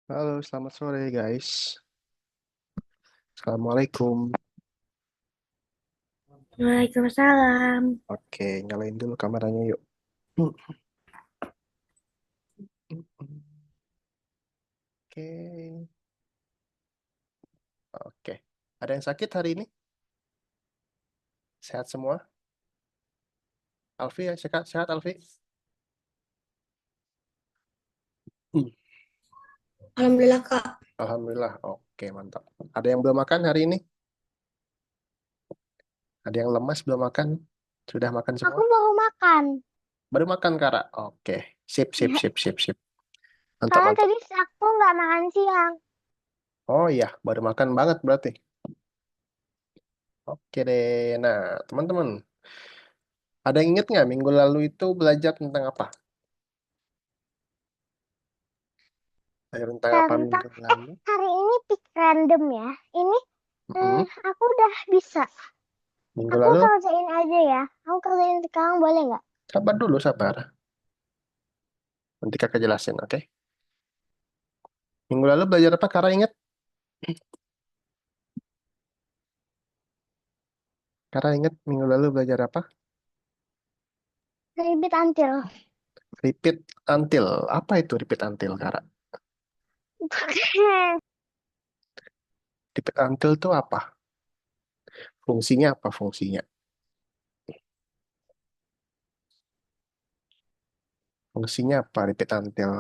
Halo, selamat sore guys. Assalamualaikum. Waalaikumsalam. Oke, nyalain dulu kameranya yuk. Oke, oke. Ada yang sakit hari ini? Sehat semua? Alfi ya, sehat, sehat Alfi? Hmm. Alhamdulillah Kak. Alhamdulillah. Oke, mantap. Ada yang belum makan hari ini? Ada yang lemas belum makan? Sudah makan semua? Aku baru makan. Baru makan, Kara? Oke. Sip, sip, sip, sip, sip. Mantap, Karena mantap. tadi aku nggak makan siang. Oh iya, baru makan banget berarti. Oke deh. Nah, teman-teman, ada yang inget nggak minggu lalu itu belajar tentang apa? Belajar tentang apa Tentang minggu lalu? hari ini pick random ya. Ini Mm-mm. aku udah bisa. Minggu Aku lalu, kerjain aja ya. Aku kerjain sekarang boleh nggak? sabar dulu, sabar. Nanti kakak jelasin, oke? Minggu lalu belajar apa? Kara ingat? Kara ingat minggu lalu belajar apa? Ribet antil. Repeat until. Apa itu repeat until, Kara? Repeat until itu apa? Fungsinya apa fungsinya? Fungsinya apa repeat until?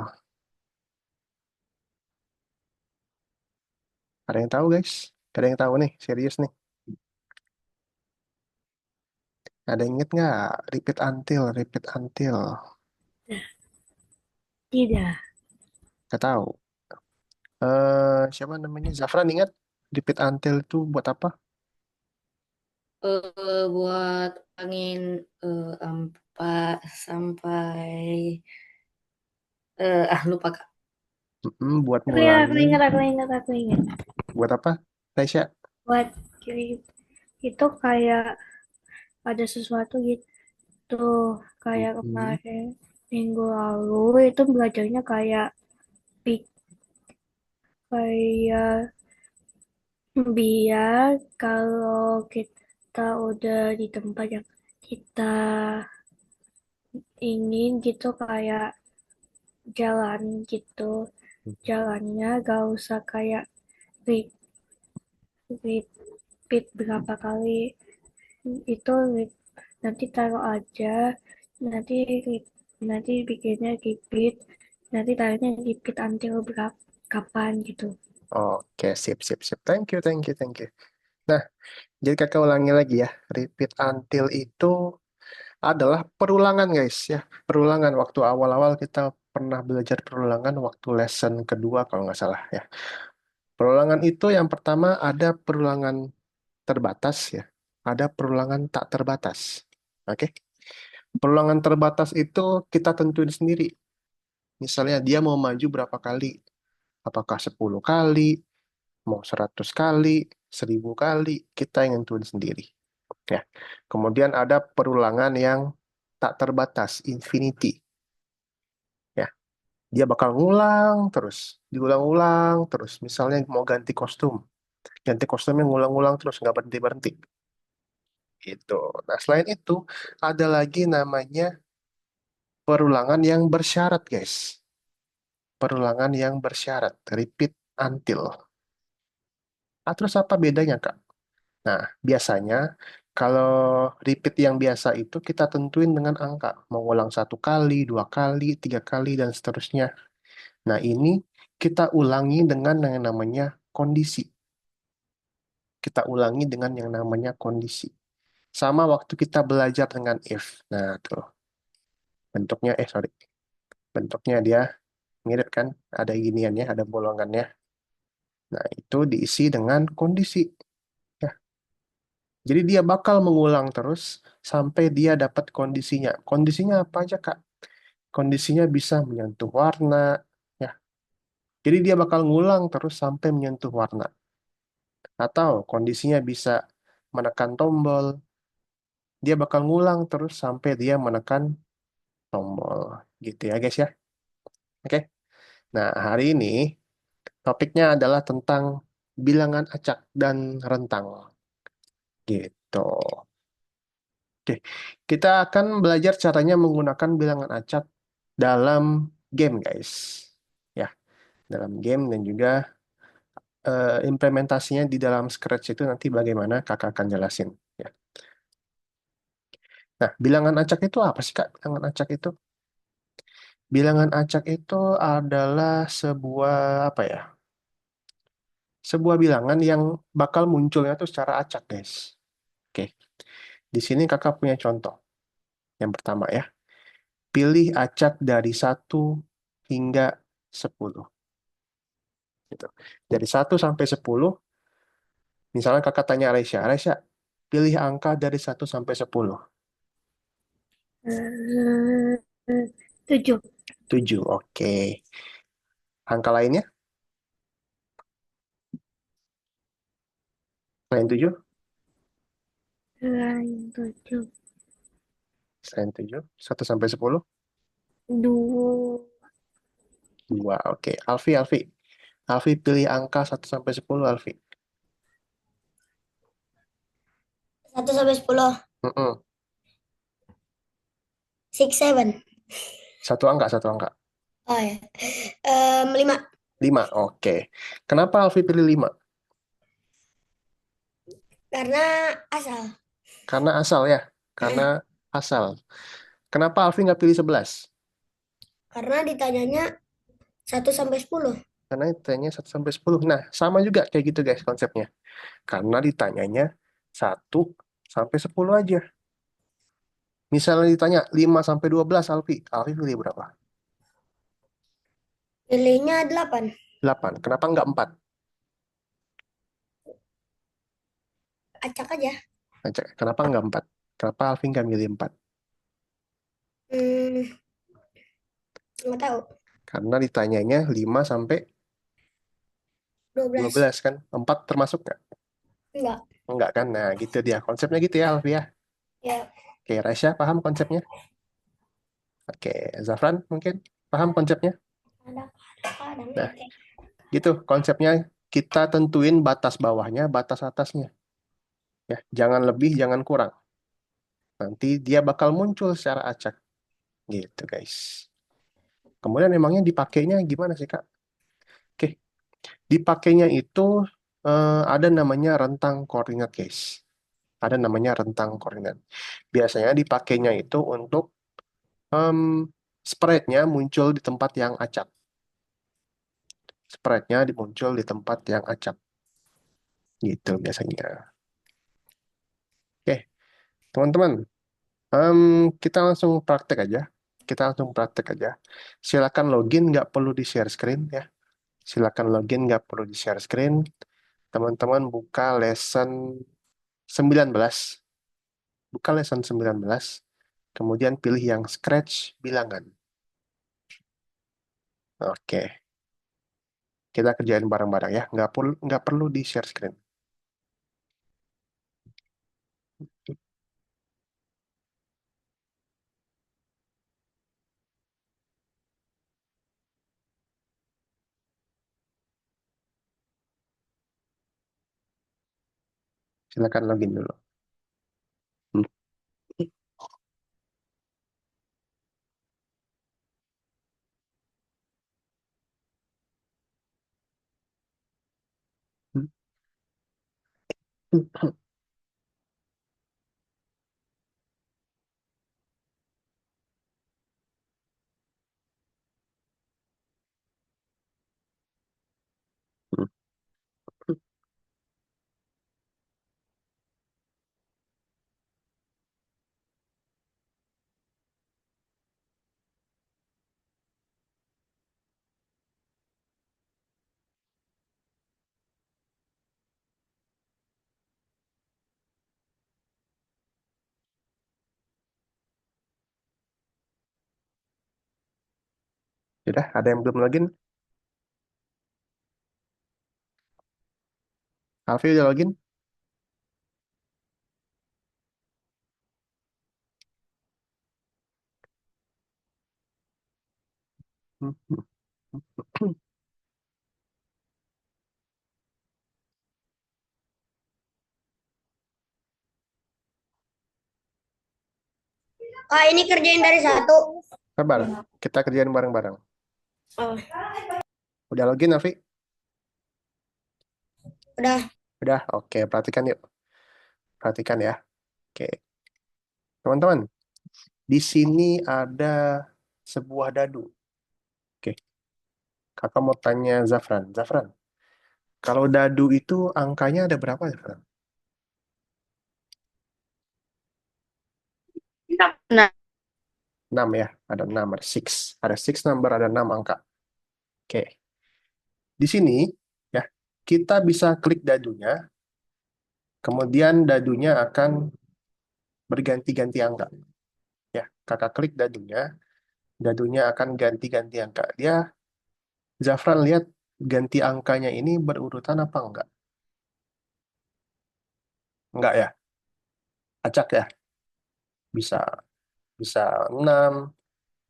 Ada yang tahu, guys? Ada yang tahu nih, serius nih. Ada yang inget nggak? Repeat until, repeat until. Tidak. Nggak tahu. Siapa namanya? Zafran ingat? Repeat until itu buat apa? Buat angin empat sampai lupa Kak. Buat Aku ya, aku ngulangin. ingat, aku ingat, aku ingat. Buat apa, Tasya? Buat kiri itu kayak ada sesuatu gitu, kayak Mm-mm. kemarin minggu lalu itu belajarnya kayak pi- kayak biar kalau kita udah di tempat yang kita ingin gitu, kayak jalan gitu, jalannya gak usah kayak repeat berapa kali itu, nanti taruh aja, nanti nanti bikinnya repeat, nanti taruhnya repeat until berapa kapan gitu. Oke, sip, sip, sip. Thank you, thank you, thank you. Nah, jadi kakak ulangi lagi ya. Repeat until itu adalah perulangan, guys ya. Perulangan. Waktu awal-awal kita pernah belajar perulangan waktu lesson kedua kalau nggak salah ya. Perulangan itu yang pertama ada perulangan terbatas ya. Ada perulangan tak terbatas. Oke. Perulangan terbatas itu kita tentuin sendiri. Misalnya dia mau maju berapa kali. Apakah 10 kali, mau 100 kali, 1000 kali, kita yang nentuin sendiri. Ya. Kemudian ada perulangan yang tak terbatas, infinity. Ya. Dia bakal ngulang terus, diulang-ulang terus. Misalnya mau ganti kostumnya ngulang-ulang terus, nggak berhenti-berhenti. Gitu. Nah, selain itu, ada lagi namanya perulangan yang bersyarat, guys. Perulangan yang bersyarat, repeat until. Ah, terus apa bedanya, Kak? Nah, biasanya kalau repeat yang biasa itu kita tentuin dengan angka. Mengulang 1 kali, 2 kali, 3 kali, dan seterusnya. Nah, ini kita ulangi dengan yang namanya kondisi. Kita ulangi dengan yang namanya kondisi. Sama waktu kita belajar dengan if. Nah, tuh. Bentuknya, sorry. Bentuknya dia mirip kan? Ada giniannya, ada bolongannya. Nah, itu diisi dengan kondisi. Ya. Jadi dia bakal mengulang terus sampai dia dapat kondisinya. Kondisinya apa aja, Kak? Kondisinya bisa menyentuh warna, ya. Jadi dia bakal ngulang terus sampai menyentuh warna. Atau kondisinya bisa menekan tombol, dia bakal ngulang terus sampai dia menekan tombol. Gitu ya, guys ya. Oke. Nah, hari ini Topiknya adalah tentang bilangan acak dan rentang. Gitu. Oke, kita akan belajar caranya menggunakan bilangan acak dalam game, guys. Ya, dalam game dan juga implementasinya di dalam Scratch itu nanti bagaimana kakak akan jelasin. Ya. Nah, bilangan acak itu apa sih, Kak? Bilangan acak itu? Bilangan acak itu adalah sebuah apa ya? Sebuah bilangan yang bakal munculnya tuh secara acak, guys. Oke, di sini kakak punya contoh. Yang pertama ya, pilih acak dari 1 hingga 10. Gitu. Dari 1 sampai 10, misalnya kakak tanya Aisyah, Aisyah, pilih angka dari 1 sampai 10. Eh, 7. 7, oke. Angka lainnya, selain 7, Selain 7. selain 7, 1 sampai 10, 2. 2, oke. Alfi, Alfi. Alfi pilih angka 1 sampai 10, Alfi. 1 sampai 10. Mm-mm. Six, seven. Satu angka. Oh ya. 5. 5, oke. Kenapa Alfi pilih 5? Karena asal. Karena asal ya. Karena asal. Kenapa Alfi nggak pilih 11? Karena ditanyanya 1 sampai 10. Karena ditanya 1 sampai 10. Nah, sama juga kayak gitu guys konsepnya. Karena ditanyanya 1 sampai 10 aja. Misalnya ditanya 5 sampai 12, Alfi. Alfi pilih berapa? Pilihnya 8. 8. Kenapa nggak 4? Acak aja. Kenapa nggak 4? Kenapa Alfi nggak milih 4? Hmm, nggak tahu. Karena ditanyanya 5 sampai 12. 12 kan. 4 termasuk nggak? Enggak. Enggak kan? Nah, gitu dia. Konsepnya gitu ya, Alfi ya. Ya, Oke, Raisya paham konsepnya? Oke, Zafran mungkin paham konsepnya? ada kadang Nah, ente. gitu konsepnya. Kita tentuin batas bawahnya, batas atasnya. Ya, jangan lebih, jangan kurang. Nanti dia bakal muncul secara acak. Gitu, guys. Kemudian emangnya dipakainya gimana sih, Kak? Oke, dipakainya itu ada namanya rentang koordinat, guys. Ada namanya rentang koordinat. Biasanya dipakainya itu untuk em, sprite-nya muncul di tempat yang acak. Sprite-nya muncul di tempat yang acak. Gitu biasanya. Oke, teman-teman, em, kita langsung praktek aja. Kita langsung praktek aja. Silakan login, nggak perlu di share screen ya. Silakan login, nggak perlu di share screen. Teman-teman buka lesson 19. Buka lesson 19. Kemudian pilih yang Scratch bilangan. Oke, kita kerjain bareng-bareng ya. Nggak perlu di share screen. Silakan login dulu. Hmm. Sudah, ada yang belum login? Alfi udah login? Kak, ini kerjain dari satu. Sabar, kita kerjain bareng-bareng. Oh, Udah login, Nafi? udah. Udah, oke. Perhatikan yuk. Perhatikan ya. Oke. Teman-teman, di sini ada sebuah dadu. Oke. Kakak mau tanya Zafran. Zafran, kalau dadu itu angkanya ada berapa, Zafran? Nah, 6 ya. Ada 6, ada 6. Ada 6 number, ada 6 angka. Oke. Di sini, ya, kita bisa klik dadunya, kemudian dadunya akan berganti-ganti angka. Ya, kakak klik dadunya, dadunya akan ganti-ganti angka. Zafran lihat ganti angkanya ini berurutan apa enggak? Enggak ya? Acak ya? Bisa bisa 6,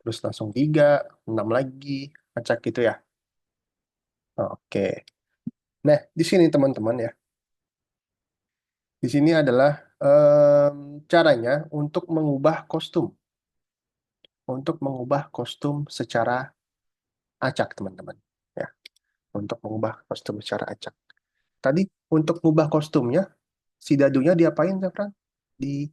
terus langsung 3, 6 lagi, acak gitu ya. Oke. Nah, di sini teman-teman ya. Di sini adalah caranya untuk mengubah kostum. Untuk mengubah kostum secara acak, teman-teman. Ya, untuk mengubah kostum secara acak. Tadi untuk mengubah kostumnya, si dadunya diapain, Zafran? Di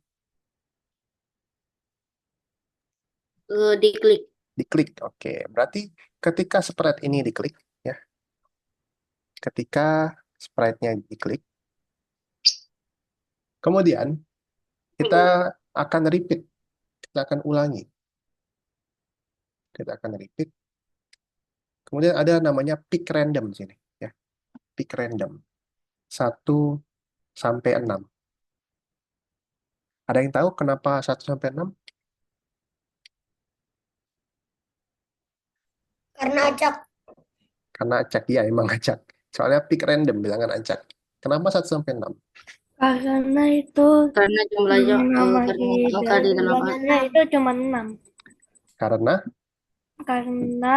diklik. diklik. Oke, berarti ketika sprite ini diklik, ya, ketika sprite-nya diklik, kemudian kita akan repeat, kita akan ulangi, kita akan repeat. Kemudian ada namanya pick random di sini, ya, pick random 1 sampai 6. Ada yang tahu kenapa 1 sampai 6? Karena acak. Karena acak, ya emang acak. Soalnya pick random bilangan acak. Kenapa 1 sampai 6? Karena itu karena jumlahnya nama Karena di dalamnya jumlahnya itu cuma 6. Karena Karena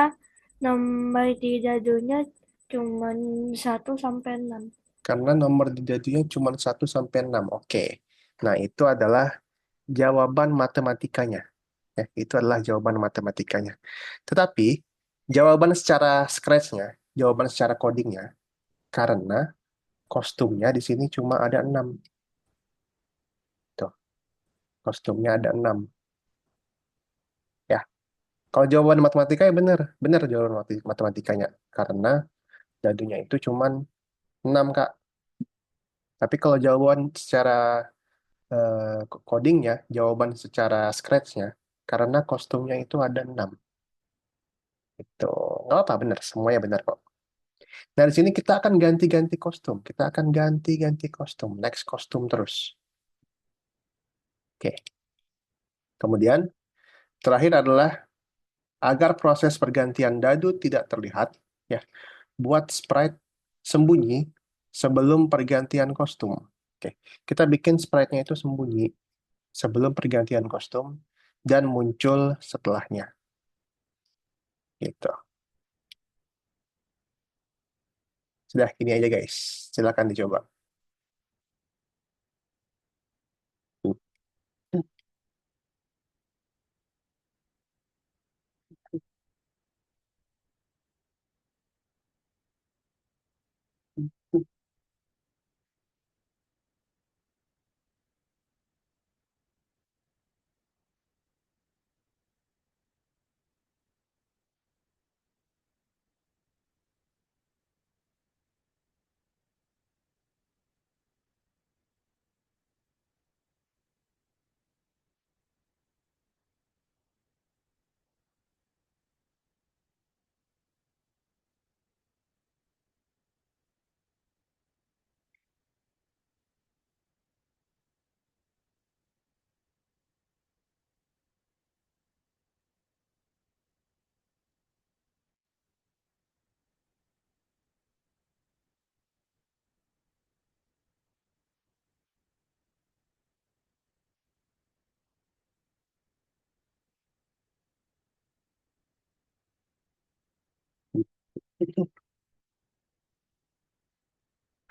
nomor di dadunya cuma 1 sampai 6. karena nomor di jadinya cuma 1 sampai 6. Oke. Nah, itu adalah jawaban matematikanya. Ya, itu adalah jawaban matematikanya. Tetapi, jawaban secara scratch-nya, jawaban secara codingnya, karena kostumnya di sini cuma ada 6. Tuh, kostumnya ada 6. Ya, kalau jawaban matematikanya benar, benar jawaban matematikanya. Karena dadunya itu cuma 6, Kak. Tapi kalau jawaban secara codingnya, jawaban secara scratch-nya, karena kostumnya itu ada 6. Itu nggak apa, benar, semuanya benar kok. Nah, di sini kita akan ganti-ganti kostum. Kita akan ganti-ganti kostum, next kostum terus. Oke. Kemudian, terakhir adalah agar proses pergantian dadu tidak terlihat, ya, buat sprite sembunyi sebelum pergantian kostum. Oke. Kita bikin sprite-nya itu sembunyi sebelum pergantian kostum dan muncul setelahnya. Gitu. Sudah, ini aja guys. Silakan dicoba.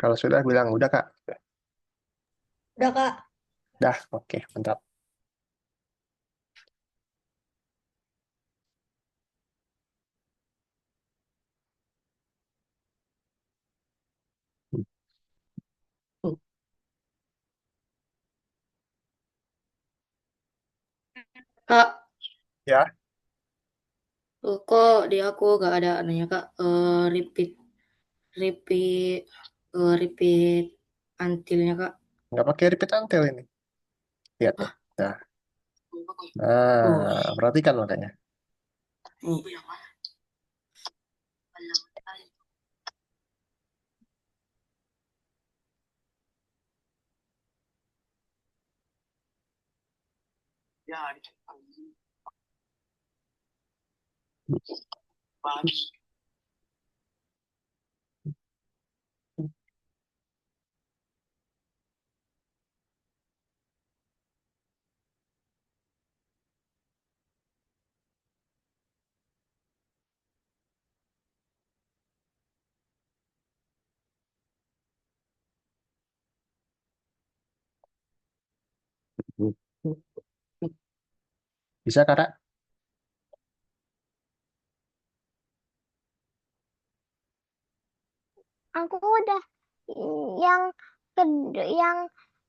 Kalau sudah bilang udah Kak. Udah, Kak. Dah, oke, mantap. Kak, Ya, kok di aku gak ada anunya Kak, repeat, repeat, repeat until-nya Kak. nggak pakai repeat until ini. Lihat nih. Nah, Oh, perhatikan makanya. nih. Bisa, Kak? Aku udah yang yang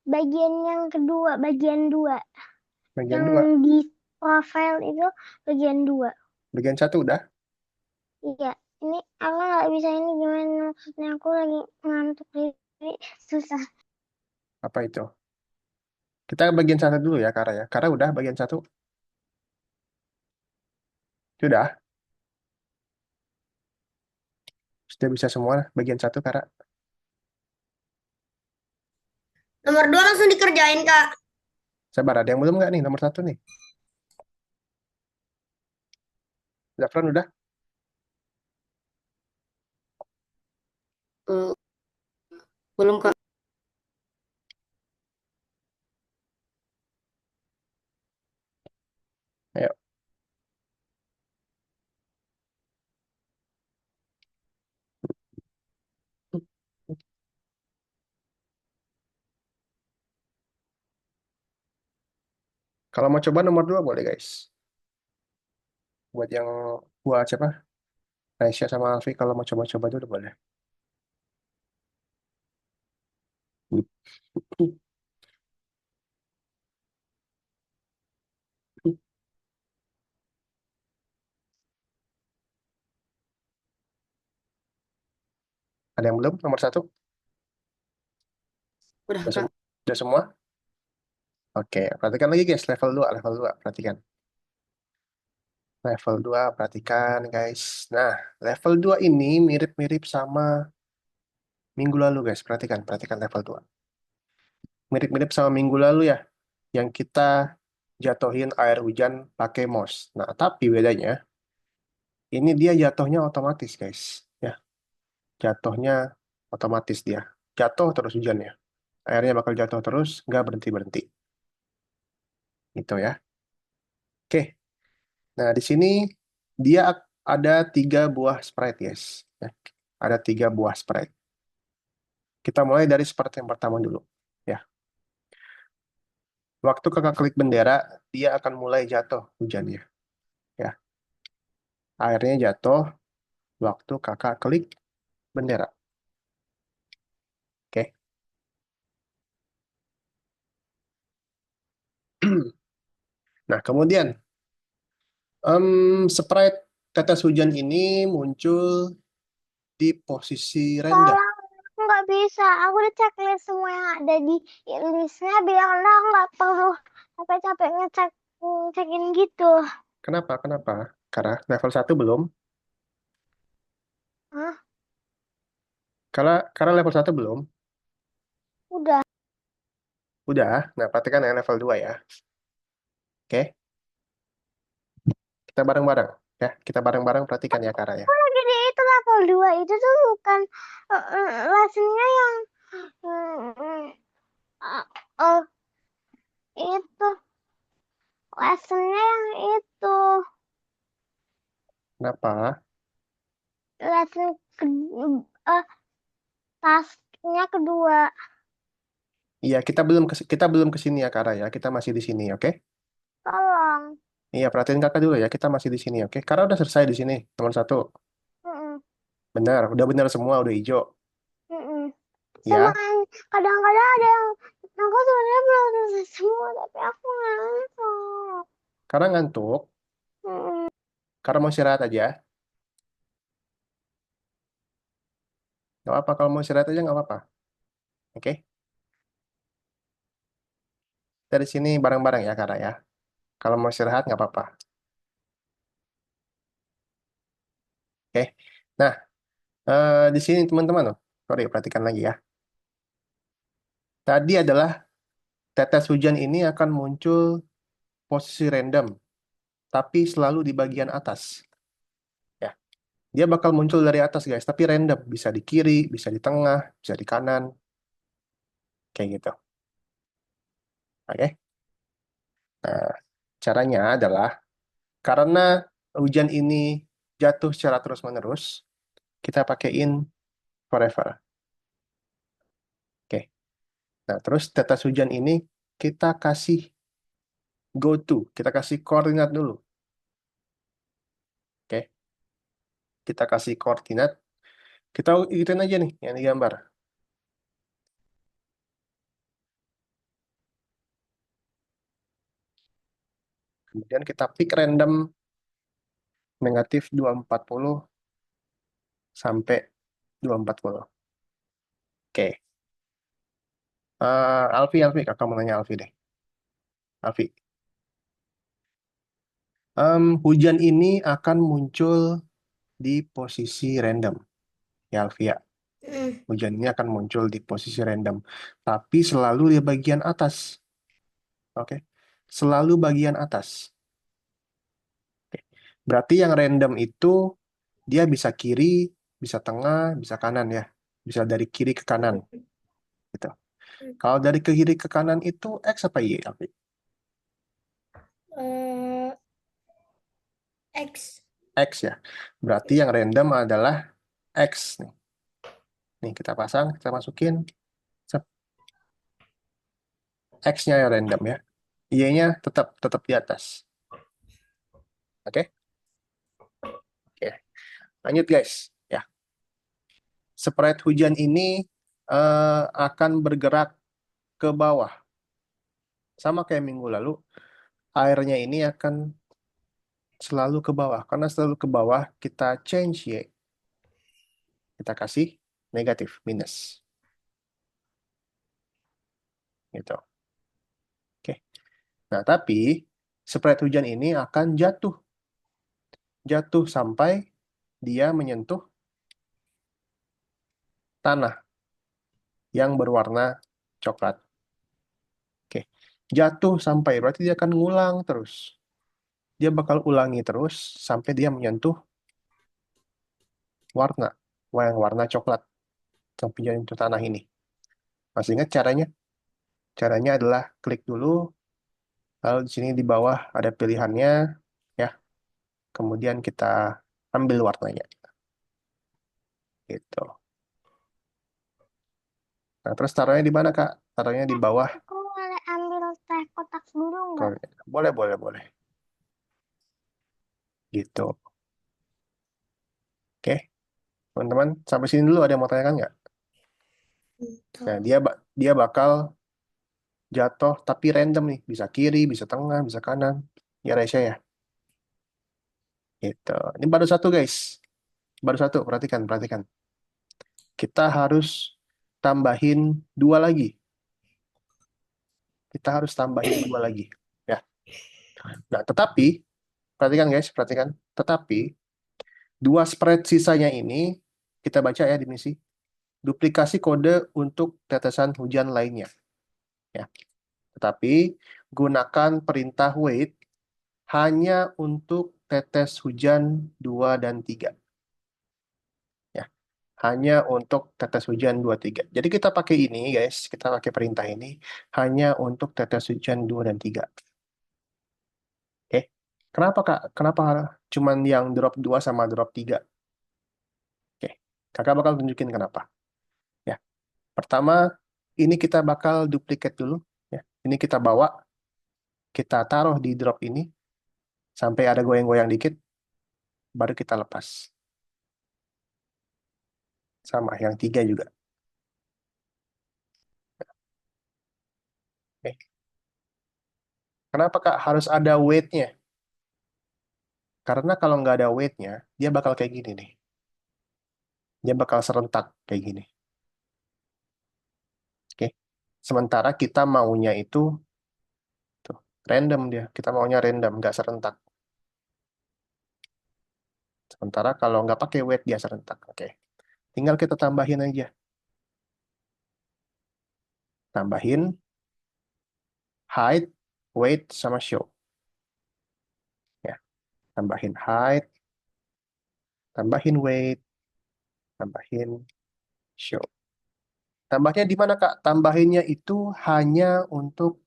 bagian yang kedua, bagian 2. Bagian Yang 2. di profile itu bagian 2. Bagian 1 udah. Iya, ini aku nggak bisa, ini gimana maksudnya, aku lagi ngantuk jadi susah. Apa itu? Kita bagian 1 dulu ya, Kara ya. Kara udah bagian 1. Sudah. Sudah bisa semua bagian 1, Kara. Nomor 2 langsung dikerjain, Kak. Sabar, ada yang belum nggak nih nomor 1 nih? Zafran udah? Eh, belum Kak. Ayo. Kalau mau coba nomor 2 boleh, guys. Buat yang buat siapa? Aisyah sama Alfi kalau mau coba-coba dulu boleh. Ada yang belum? Nomor 1? Udah Udah, Kak. udah semua? Oke, perhatikan lagi guys, level 2, level 2, perhatikan. Level 2, perhatikan guys. Nah, level 2 ini mirip-mirip sama minggu lalu guys, perhatikan, perhatikan level 2. Mirip-mirip sama minggu lalu ya, yang kita jatuhin air hujan pakai mouse. Nah, tapi bedanya, ini dia jatuhnya otomatis guys. Ya, jatuhnya otomatis dia. Jatuh terus hujannya. Airnya bakal jatuh terus, nggak berhenti-berhenti. Gitu ya. Oke, nah di sini dia ada 3 buah sprite guys. Ya, ada 3 buah sprite. Kita mulai dari sprite yang pertama dulu. Ya, waktu kakak klik bendera, dia akan mulai jatuh hujannya. Ya, airnya jatuh waktu kakak klik bendera. Oke. Nah, kemudian sprite tetes hujan ini muncul di posisi rendah. Tolong, aku nggak bisa. Aku udah checklist semua yang ada di listnya, biar aku nggak perlu capek-capek ngecekin gitu. Kenapa? Kenapa? Karena level 1 belum. Hah? Karena level 1 belum. Udah. Udah. Nah, perhatikan yang level 2 ya. Oke. Kita bareng-bareng. Ya, kita bareng-bareng perhatikan ya, Kara ya. Kalau jadi itu level 2 itu tuh bukan lessonnya yang uh, uh, itu lessonnya yang itu Kenapa? lesson tasknya kedua. Iya, kita belum ke sini ya, Kara ya. Kita masih di sini, oke? Tolong. Iya, perhatiin kakak dulu ya. Kita masih di sini, oke? Kara udah selesai di sini. Nomor 1. Mm-mm, Benar, udah benar semua, udah hijau. mm-mm. Sama Ya, yang kadang-kadang ada yang aku sebenarnya belum selesai semua tapi aku ngantuk. Karena ngantuk, Hmm, karena mau istirahat aja. Nggak apa-apa, kalau mau istirahat aja nggak apa-apa. Oke? Dari sini bareng-bareng ya, Kara ya. Kalau mau istirahat nggak apa-apa. Oke? Nah, di sini teman-teman, loh. Sorry, perhatikan lagi ya. Tadi adalah tetes hujan ini akan muncul posisi random, tapi selalu di bagian atas. Ya, dia bakal muncul dari atas guys, tapi random. Bisa di kiri, bisa di tengah, bisa di kanan, kayak gitu. Oke? Nah, caranya adalah karena hujan ini jatuh secara terus-menerus, kita pakaiin forever. Oke. Nah, terus tetes hujan ini kita kasih go to, kita kasih koordinat dulu. Oke. Kita kasih koordinat. Kita ikutin aja nih yang digambar. Kemudian kita pick random negatif 240 sampai 240. Oke. Alfi, kakak mau nanya Alfi deh. Alfi, hujan ini akan muncul di posisi random. Ya, Alfi ya. Mm. Hujan ini akan muncul di posisi random. Tapi selalu di bagian atas. Oke. Selalu bagian atas. Oke. Berarti yang random itu dia bisa kiri, bisa tengah, bisa kanan ya. Bisa dari kiri ke kanan. Gitu. Kalau dari ke kiri ke kanan itu X apa Y, Alfi? Eh, X. X ya. Berarti yang random adalah X nih. Nih kita pasang, kita masukin. Sep. X-nya yang random ya. Y-nya tetap tetap di atas. Oke? Oke. Lanjut guys. Ya. Spread hujan ini akan bergerak ke bawah. Sama kayak minggu lalu, airnya ini akan selalu ke bawah. Karena selalu ke bawah, kita change Y. Kita kasih negatif, minus. Gitu. Oke. Nah, tapi spread hujan ini akan jatuh. Jatuh sampai dia menyentuh tanah yang berwarna coklat. Oke. Jatuh sampai, berarti dia akan ngulang terus. Dia bakal ulangi terus sampai dia menyentuh warna. Yang warna coklat. Sampai dia menyentuh tanah ini. Masih ingat caranya? Caranya adalah klik dulu, lalu di sini di bawah ada pilihannya, ya. Kemudian kita ambil warnanya. Gitu. Nah, terus taruhnya di mana, Kak? Taruhnya di bawah. aku boleh ambil teh kotak dulu nggak? Boleh, boleh, boleh. Gitu. Oke. Teman-teman, sampai sini dulu ada yang mau tanyakan nggak? Nah, dia bakal jatuh tapi random nih. Bisa kiri, bisa tengah, bisa kanan. Ya, Resya ya. Gitu. Ini baru satu, guys. Baru satu, perhatikan, perhatikan. Kita harus tambahin 2 lagi. Kita harus tambahin 2 lagi. Ya. Nah, tetapi, perhatikan guys, perhatikan. Tetapi, 2 spread sisanya ini, kita baca ya di misi. Duplikasi kode untuk tetesan hujan lainnya. Ya. Tetapi, gunakan perintah wait hanya untuk tetes hujan 2 dan 3. Ya. Hanya untuk tetes hujan 2, 3. Jadi kita pakai ini guys, kita pakai perintah ini hanya untuk tetes hujan 2 dan 3. Oke. Kenapa Kak? Kenapa cuman yang drop 2 sama drop 3? Oke. Kakak bakal tunjukin kenapa. Ya. Pertama, ini kita bakal duplikat dulu. Ya. Ini kita bawa, kita taruh di drop ini, sampai ada goyang-goyang dikit, baru kita lepas. Sama, yang 3 juga. Oke. Kenapa Kak harus ada weight-nya? Karena kalau nggak ada weight-nya, dia bakal kayak gini nih. Dia bakal serentak kayak gini. Oke. Sementara kita maunya itu tuh, random dia. Kita maunya random, nggak serentak. Sementara kalau nggak pakai weight, dia serentak. Oke. Tinggal kita tambahin aja. Tambahin height, weight, sama show. Ya. Tambahin height, tambahin weight, tambahin show. Tambahnya di mana, Kak? Tambahinnya itu hanya untuk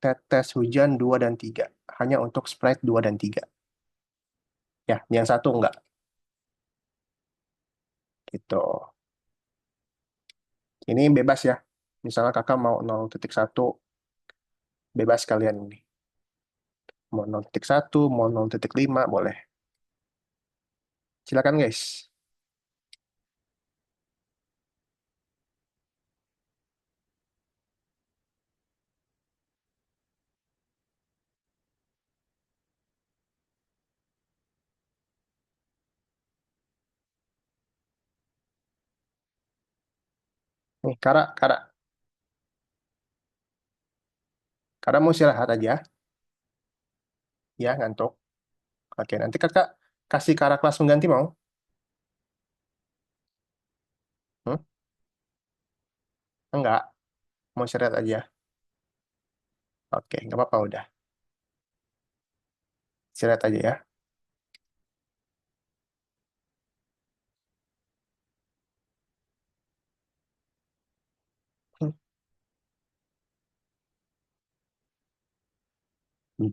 tetes hujan 2 dan 3. Hanya untuk sprite 2 dan 3. Ya, yang satu enggak. Gitu. Ini bebas ya. Misalnya kakak mau 0,1, bebas kalian ini. Mau 0,1, mau 0,5, boleh. Silakan guys. Nih, Kara mau istirahat aja. Ya, ngantuk. Oke, nanti kakak kasih Kara kelas pengganti mau? Hmm? Enggak, mau istirahat aja. Oke, nggak apa-apa udah. Istirahat aja ya. Hmm. Hmm.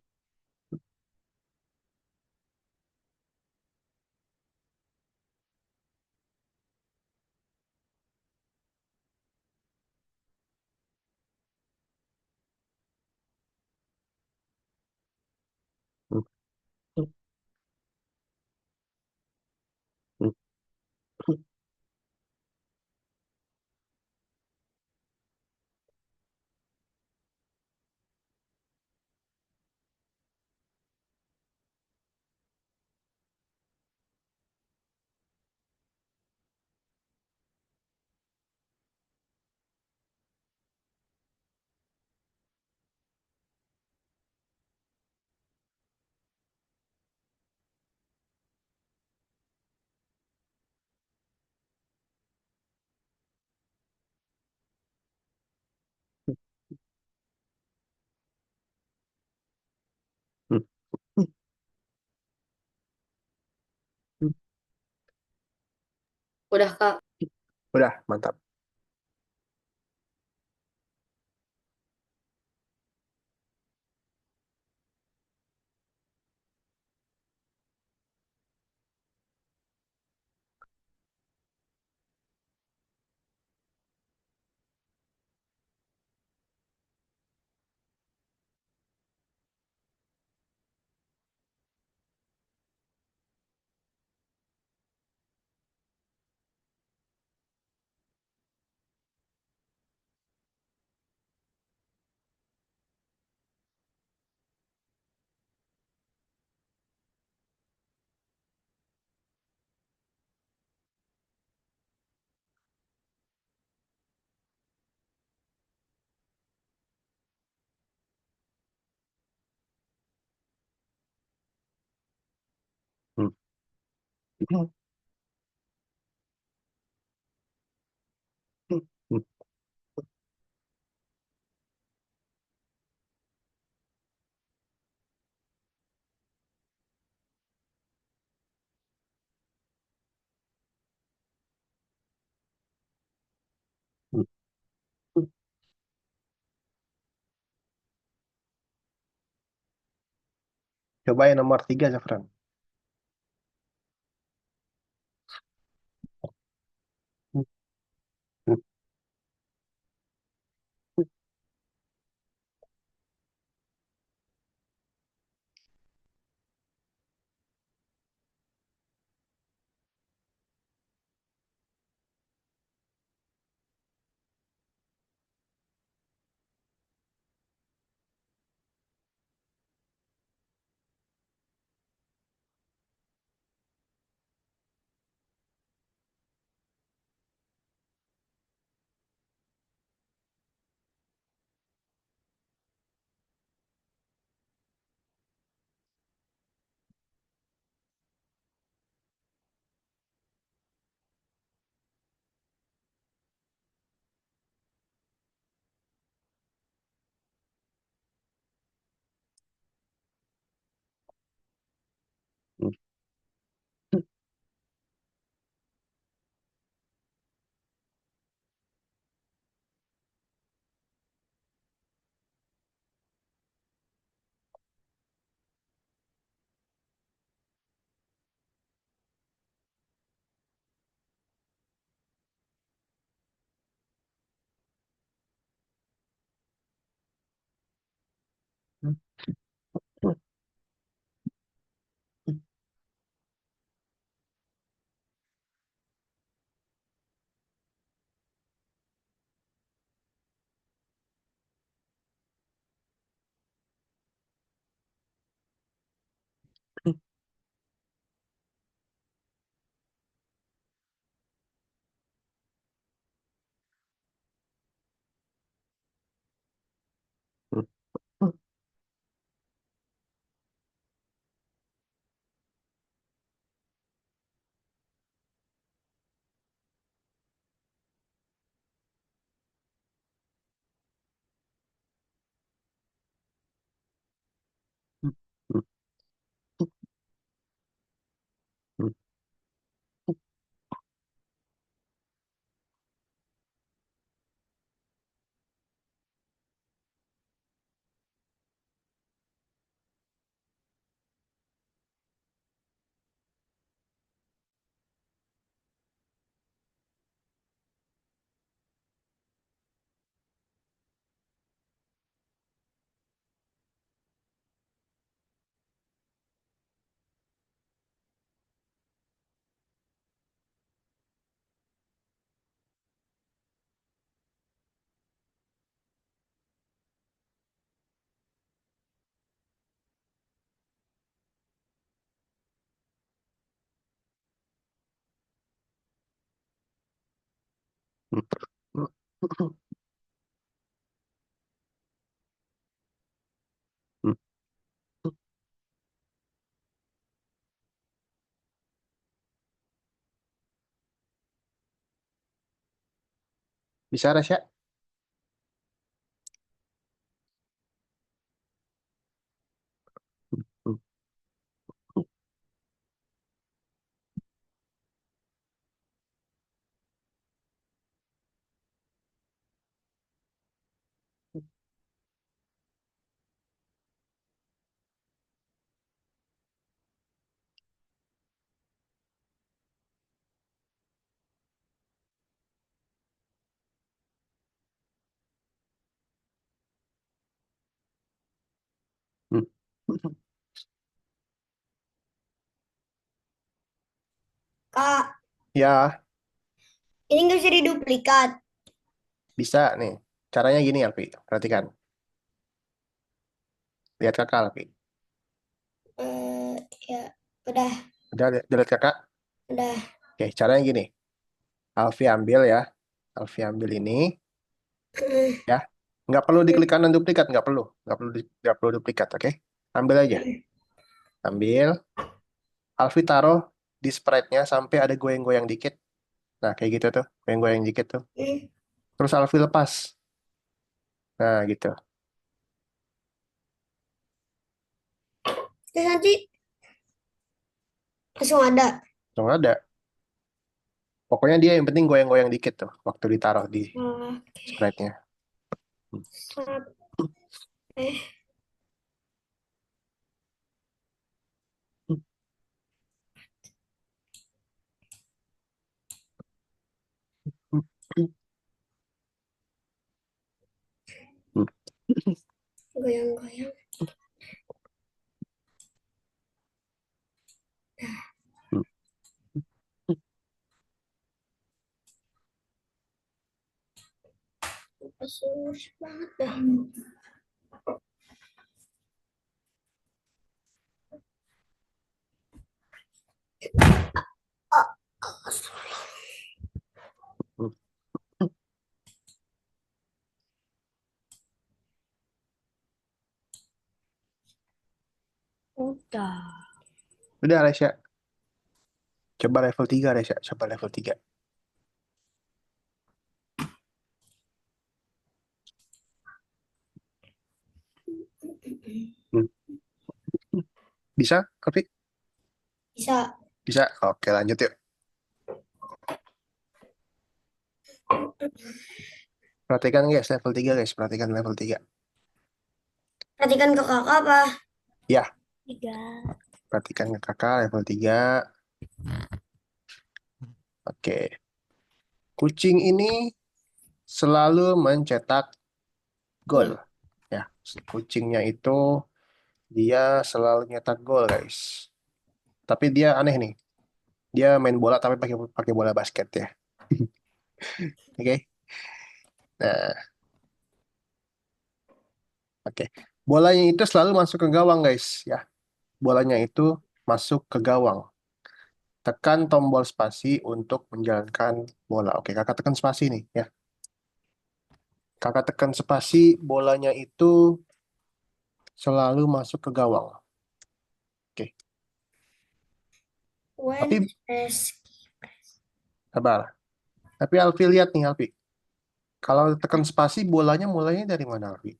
Hmm. Hmm. Hmm. Hmm. Hmm. Hmm. Hmm. Udah, Kak. Udah, mantap. Hmm. Hmm. Hmm. Hmm. Hmm. Hmm. Coba yang nomor 3, Zafran. Hmm. Hmm. Bisa, Rasya? Kak, Ya, ini nggak bisa diduplikat. bisa nih. Caranya gini, Alfi. Perhatikan. Lihat kakak, Alfi. Eh, ya, udah, Udah lihat kakak? udah. Oke, caranya gini. Alfi ambil ya. Alfi ambil ini. Ya. Nggak perlu diklik kanan duplikat. Nggak perlu. Nggak perlu duplikat, oke? Ambil aja. Ambil. Alfi taruh di sprite-nya sampai ada goyang-goyang dikit. Nah, kayak gitu tuh. Goyang-goyang dikit tuh. Terus Alfi lepas. Nah, gitu. Terus nanti langsung ada. Langsung ada. Pokoknya dia yang penting goyang-goyang dikit tuh. Waktu ditaruh di Oke. sprite-nya. Eh, goyang-goyang. Susah banget dah. Udah. Udah, Resya. Coba level 3, Resya. Coba level 3. Bisa, Alfi? Bisa. Bisa. Oke, lanjut yuk. Perhatikan guys, level 3 guys. Perhatikan level 3. Perhatikan ke kakak apa? Ya, 3. perhatikan ke kakak level 3. Oke. Kucing ini selalu mencetak gol. Ya, Si kucingnya itu dia selalu nyetak gol, guys. Tapi dia aneh nih. Dia main bola tapi pakai pakai bola basket ya. Oke. Nah, oke. Bolanya itu selalu masuk ke gawang, guys, ya. Bolanya itu masuk ke gawang. Tekan tombol spasi untuk menjalankan bola. Oke, kakak tekan spasi nih, ya. Kakak tekan spasi, bolanya itu selalu masuk ke gawang. Oke. When Tapi press sabar. Tapi Alfi lihat nih, Alfi. Kalau tekan spasi, bolanya mulainya dari mana, Alfi?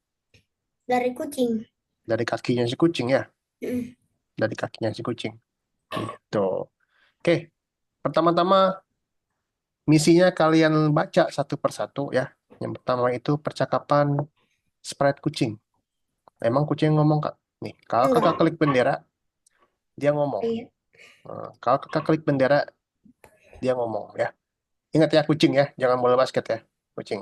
dari kucing. Dari kakinya si kucing ya? Mm. Dari kakinya si kucing. Gitu. Oke. Pertama-tama misinya kalian baca satu persatu ya. Yang pertama itu percakapan sprite kucing. Emang kucing ngomong, Kak? Nih, kalau kakak Enggak. klik bendera, dia ngomong. Iya. Kalau kakak klik bendera, dia ngomong ya. Ingat ya kucing ya, jangan bola basket ya, kucing.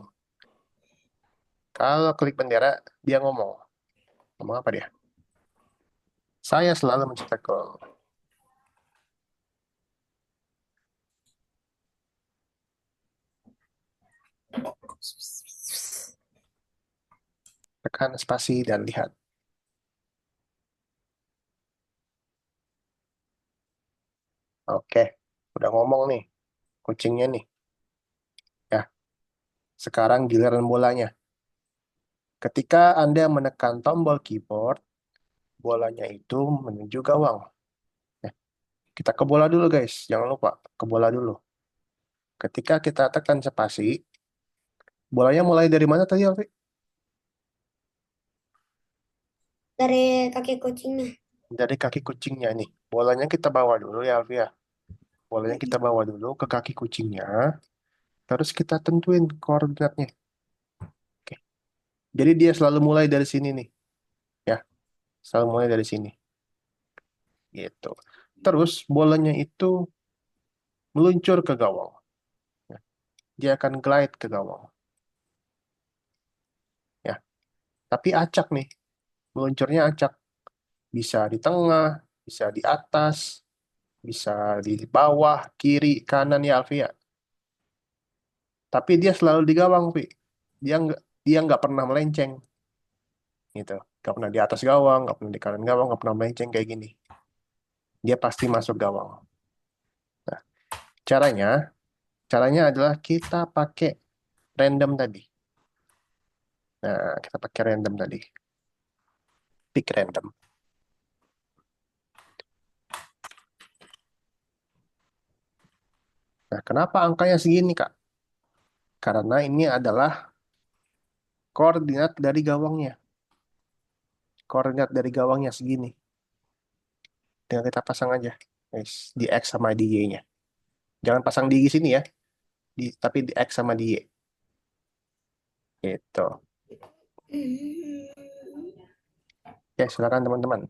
Kalau klik bendera, dia ngomong. Ngomong apa dia? Saya selalu mencetak gol. Tekan spasi dan lihat. Oke, udah ngomong nih, kucingnya nih. Ya, sekarang giliran bolanya. Ketika Anda menekan tombol keyboard, bolanya itu menuju gawang. Ya, kita ke bola dulu guys, jangan lupa ke bola dulu. Ketika kita tekan spasi, bolanya mulai dari mana tadi, Alfi? Dari kaki kucingnya. Dari kaki kucingnya nih. Bolanya kita bawa dulu ya, Alfi ya. Bolanya kita bawa dulu ke kaki kucingnya, terus kita tentuin koordinatnya. Oke. Jadi dia selalu mulai dari sini nih, ya. Selalu mulai dari sini. Gitu. Terus bolanya itu meluncur ke gawang. Ya. Dia akan glide ke gawang. Ya. Tapi acak nih. Meluncurnya acak. Bisa di tengah, bisa di atas, bisa di bawah, kiri, kanan ya Alfia. Tapi dia selalu di gawang, Vi. Dia nggak pernah melenceng. Gitu. Nggak pernah di atas gawang, nggak pernah di kanan gawang, nggak pernah melenceng kayak gini. Dia pasti masuk gawang. Nah, caranya, caranya adalah kita pakai random tadi. Nah, kita pakai random tadi. Pick random. Nah, kenapa angkanya segini, Kak? Karena ini adalah koordinat dari gawangnya. Koordinat dari gawangnya segini. Tinggal kita pasang aja. Guys, di X sama di Y-nya. Jangan pasang di sini ya. Tapi di X sama di Y. Gitu. Oke, silakan teman-teman.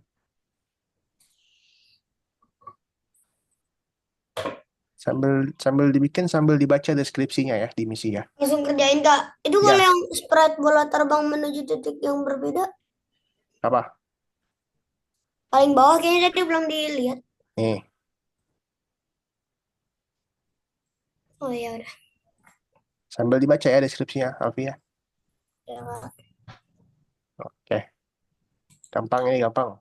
Sambil sambil dibikin, sambil dibaca deskripsinya ya di misi ya. Langsung kerjain Kak. Itu kalau Ya, yang sprite bola terbang menuju titik yang berbeda, apa? paling bawah kayaknya tadi belum dilihat. Nih, Oh ya udah. sambil dibaca ya deskripsinya, Alfi ya. Ya, Kak. Oke, gampang ini, gampang.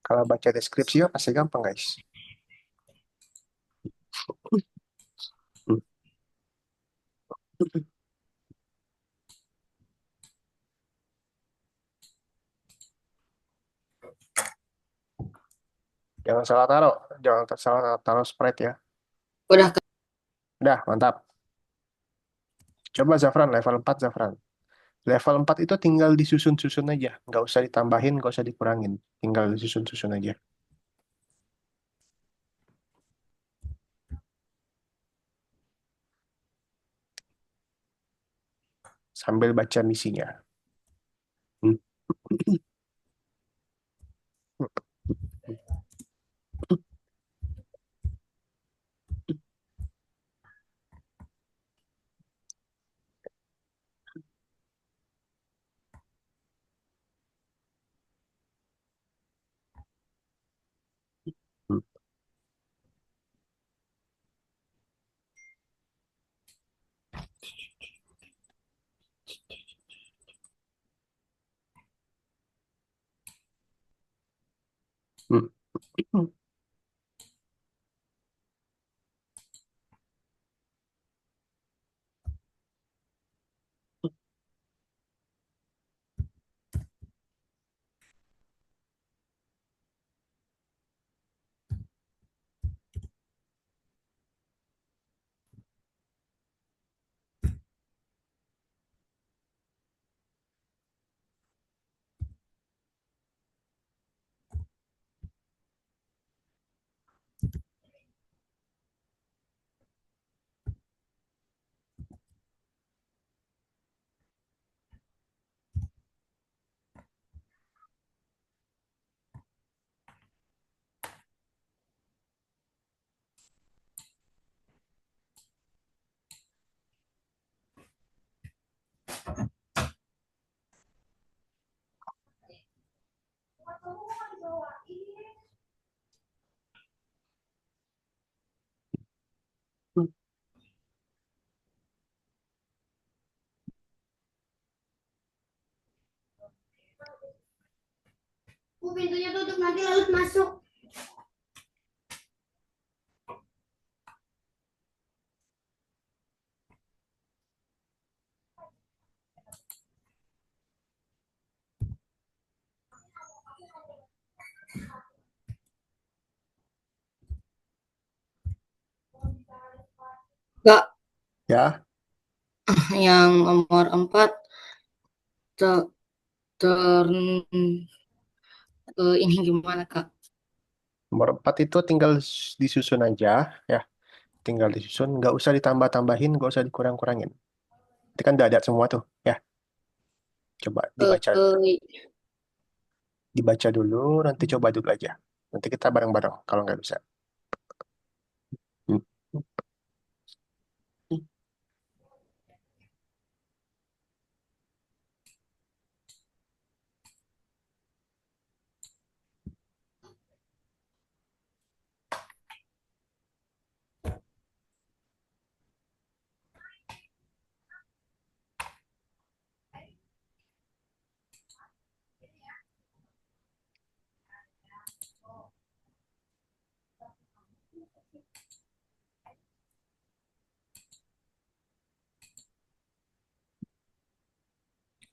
Kalau baca deskripsi ya pasti gampang, guys. Hmm. Jangan salah taruh, jangan salah taruh sprite ya. Udah, Kak. Udah, mantap. Coba Zafran, level 4 Zafran. Level 4 itu tinggal disusun-susun aja. Nggak usah ditambahin, nggak usah dikurangin. Tinggal disusun-susun aja. Sambil baca misinya. Hmm. Pintunya tutup nanti lalut masuk. Kak, Ya, yang nomor 4 ini gimana Kak? nomor 4 itu tinggal disusun aja, ya. Tinggal disusun, nggak usah ditambah-tambahin, nggak usah dikurang-kurangin. Itu kan udah ada semua tuh, ya. Coba Eh, eh, dibaca dulu, nanti coba dulu aja. Nanti kita bareng-bareng kalau nggak bisa. Hmm.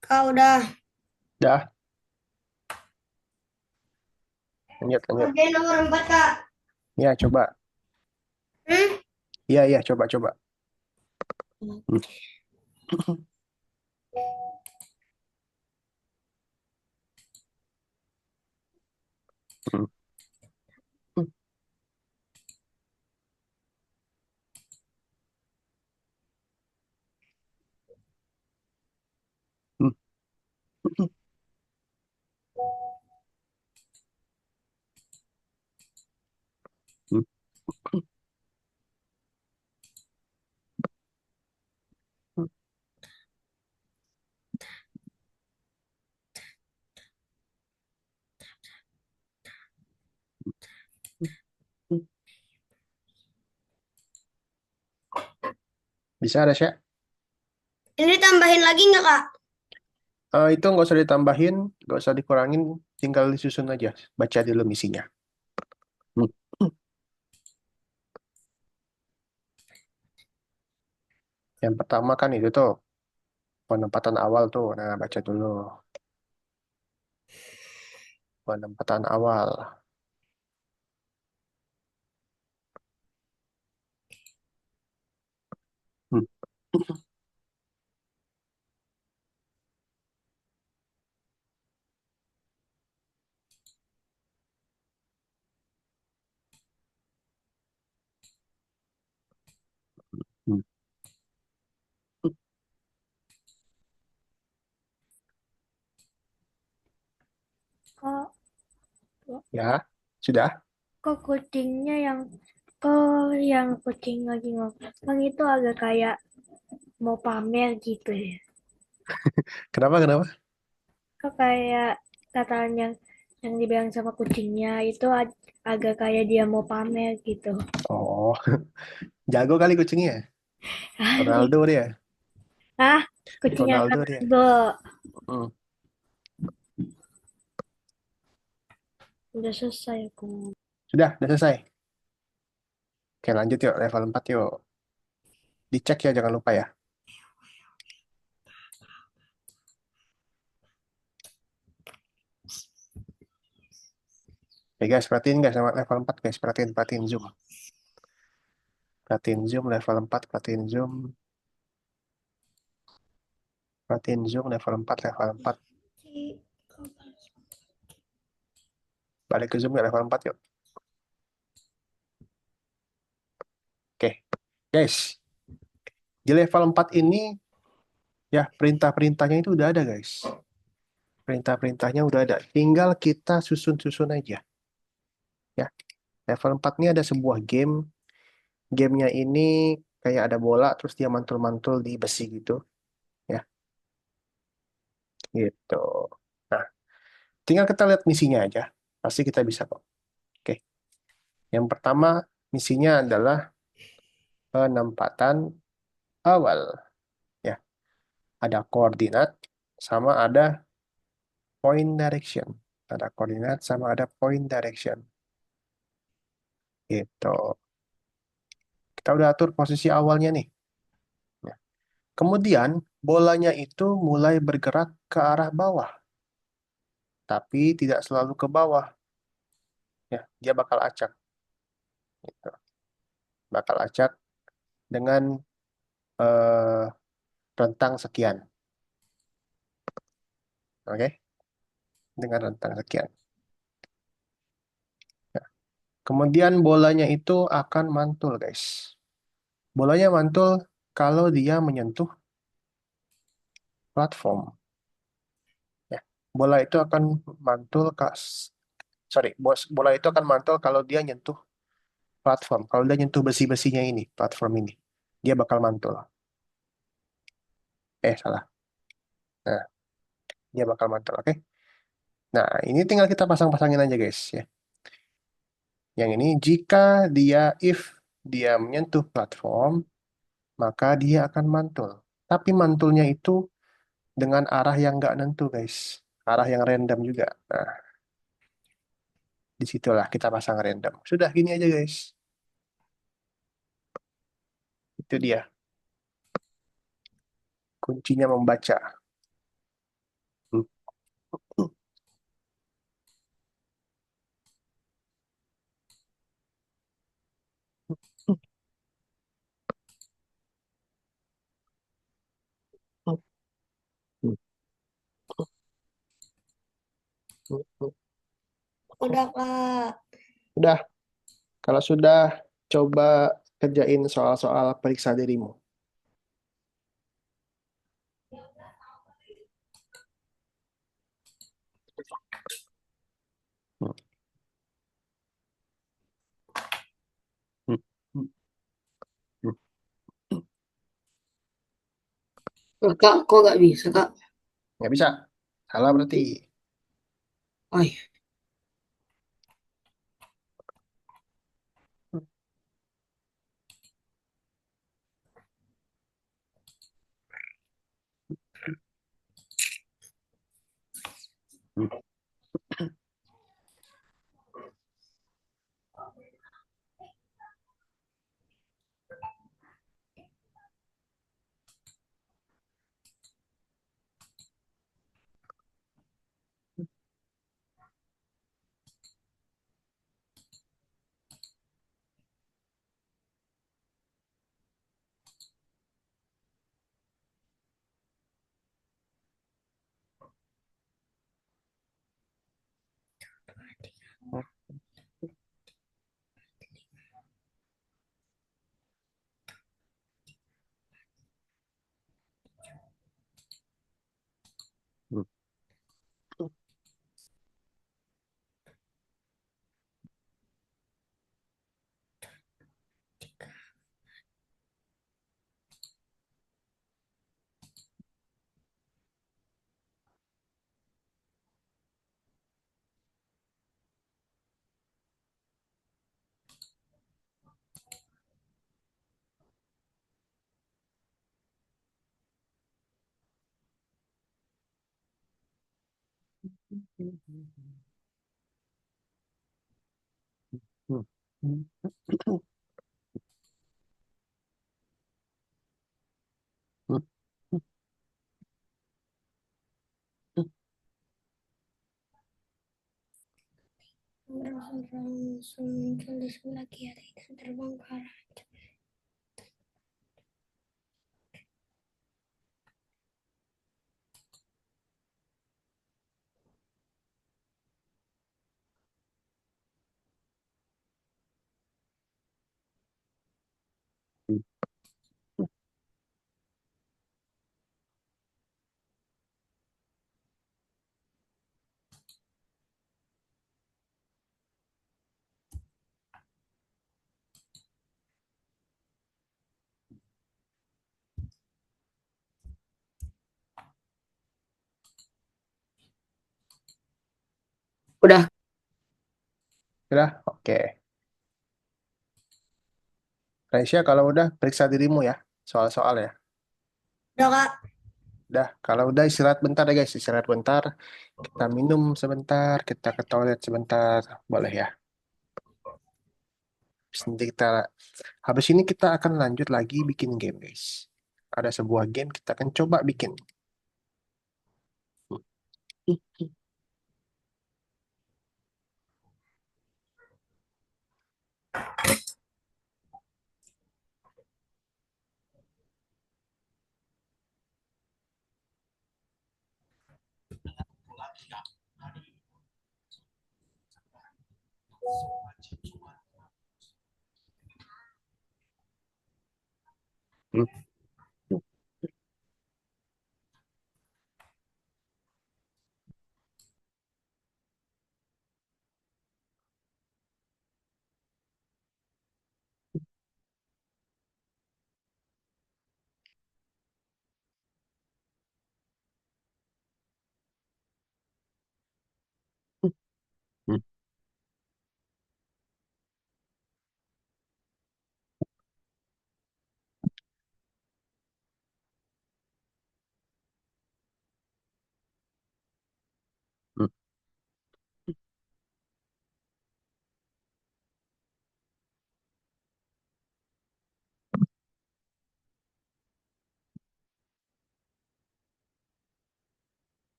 Kak udah Dah, lanjut, lanjut. kerjain nomor 4 Kak. Ya, coba. Hmm? Iya, iya, coba. Hmm. Hmm. Hmm. Hmm. Hmm. Bisa ada sih. Ini tambahin lagi nggak Kak? Itu nggak usah ditambahin, nggak usah dikurangin, tinggal disusun aja. Baca dulu misinya. Hmm. Yang pertama kan itu tuh, penempatan awal tuh. Nah, baca dulu. Penempatan awal. Hmm. Hmm. Kok Ya, sudah. kok kucingnya yang kucing lagi ngomong itu agak kayak mau pamer gitu ya. Kenapa? Kok kayak katanya yang dibilang sama kucingnya itu agak kayak dia mau pamer gitu. Oh, jago kali kucingnya. Ronaldo dia. Ah, kucingnya Ronaldo dia. Ronaldo. Hmm. Udah selesai aku. Sudah selesai. Oke, lanjut yuk. Level 4 yuk. Dicek ya, jangan lupa ya. Oke guys, perhatiin guys sama level 4 guys. Perhatiin zoom. Perhatiin zoom level 4, perhatiin zoom. Perhatiin zoom level 4, level 4. Balik ke zoom ya level 4 yuk. Oke. Guys, di level 4 ini ya perintah-perintahnya itu udah ada guys. Perintah-perintahnya udah ada. Tinggal kita susun-susun aja. Ya. Level 4 ini ada sebuah game. Gamenya ini kayak ada bola terus dia mantul-mantul di besi gitu. Ya, gitu. Nah, Tinggal kita lihat misinya aja. Pasti kita bisa kok. Oke. Yang pertama, misinya adalah penempatan awal. Ya, ada koordinat sama ada point direction. Ada koordinat sama ada point direction. Gitu. Kita udah atur posisi awalnya nih. Ya. Kemudian bolanya itu mulai bergerak ke arah bawah, tapi tidak selalu ke bawah. Ya, dia bakal acak. Gitu. Bakal acak dengan eh, rentang sekian. Oke? Dengan rentang sekian. Ya. Kemudian bolanya itu akan mantul, guys. Bolanya mantul kalau dia menyentuh platform. Ya. Bola itu akan mantul sorry, bola itu akan mantul kalau dia nyentuh platform. Kalau dia nyentuh besi-besinya ini, platform ini, dia bakal mantul. Salah. Nah, dia bakal mantul, oke? Nah, ini tinggal kita pasang-pasangin aja, guys. Ya. Yang ini, if dia menyentuh platform, maka dia akan mantul. Tapi mantulnya itu dengan arah yang nggak nentu, guys. Arah yang random juga. Nah, disitulah kita pasang random. Sudah gini aja, guys. Itu dia. Kuncinya membaca. Hmm. Udah, Kak. Udah, kalau sudah, coba kerjain soal-soal periksa dirimu. Hmm. Hmm. Hmm. Hmm. Kak, kok nggak bisa, Kak? Nggak bisa. Salah berarti. Oh iya. Hmm. Hmm. Hmm. Hmm. Hmm. Langsung muncul di sebelah kiri dan terbang ke arah. Udah. Udah? Oke. Raisya, kalau udah, periksa dirimu ya. Soal-soal ya. Udah, Kak. Udah, kalau udah istirahat bentar ya guys. Istirahat bentar. Kita minum sebentar. Kita ke toilet sebentar. Boleh ya. Habis ini kita akan lanjut lagi bikin game guys. Ada sebuah game kita akan coba bikin.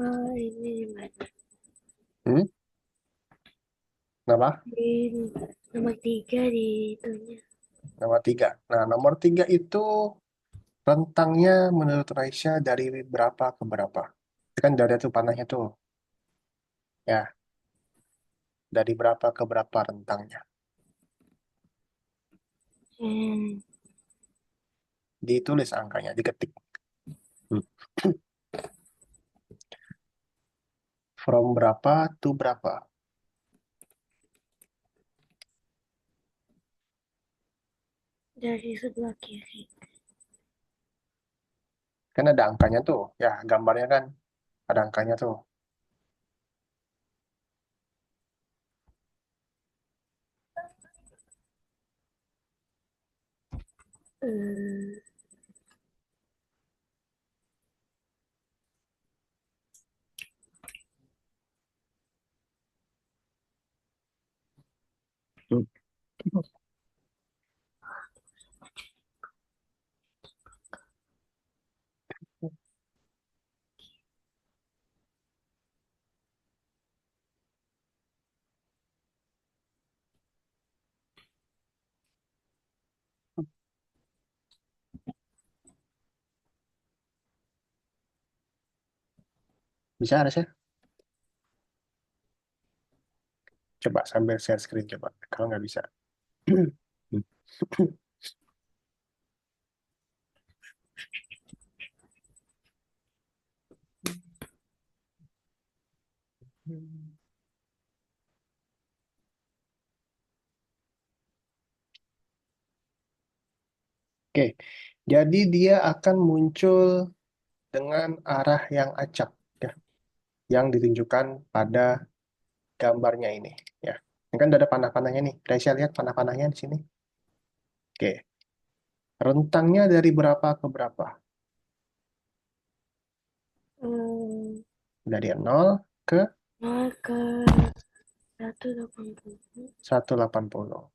Ini di mana? Hmm? Kenapa? Di nomor 3 di itunya. Nomor 3. Nah, nomor 3 itu rentangnya menurut Raisya dari berapa ke berapa? Itu kan dari itu panahnya tuh. Ya, dari berapa ke berapa rentangnya? Hmm, Ditulis angkanya, diketik. Hmm. From berapa to berapa? dari sebelah kiri. Kan ada angkanya tuh. Ya, gambarnya kan ada angkanya tuh. Eh, Hmm. Bisa ada sih. Coba sambil share screen coba. Kalau nggak bisa. Oke, jadi dia akan muncul dengan arah yang acak, ya, yang ditunjukkan pada gambarnya ini. Ya, ini kan udah ada panah-panahnya nih. Gracia lihat panah-panahnya di sini. Oke, rentangnya dari berapa ke berapa? Hmm, Dari 0 ke 0 ke 180. 180.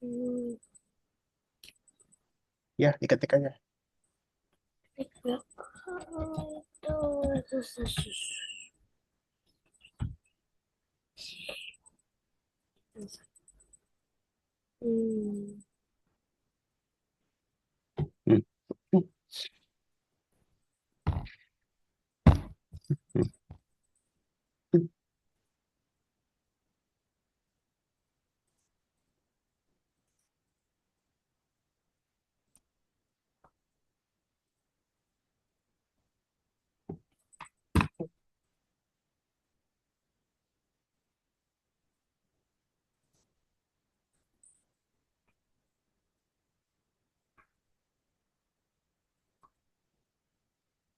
Hmm, Ya, diketik aja. klik belakang itu susah. Hmm. Hmm.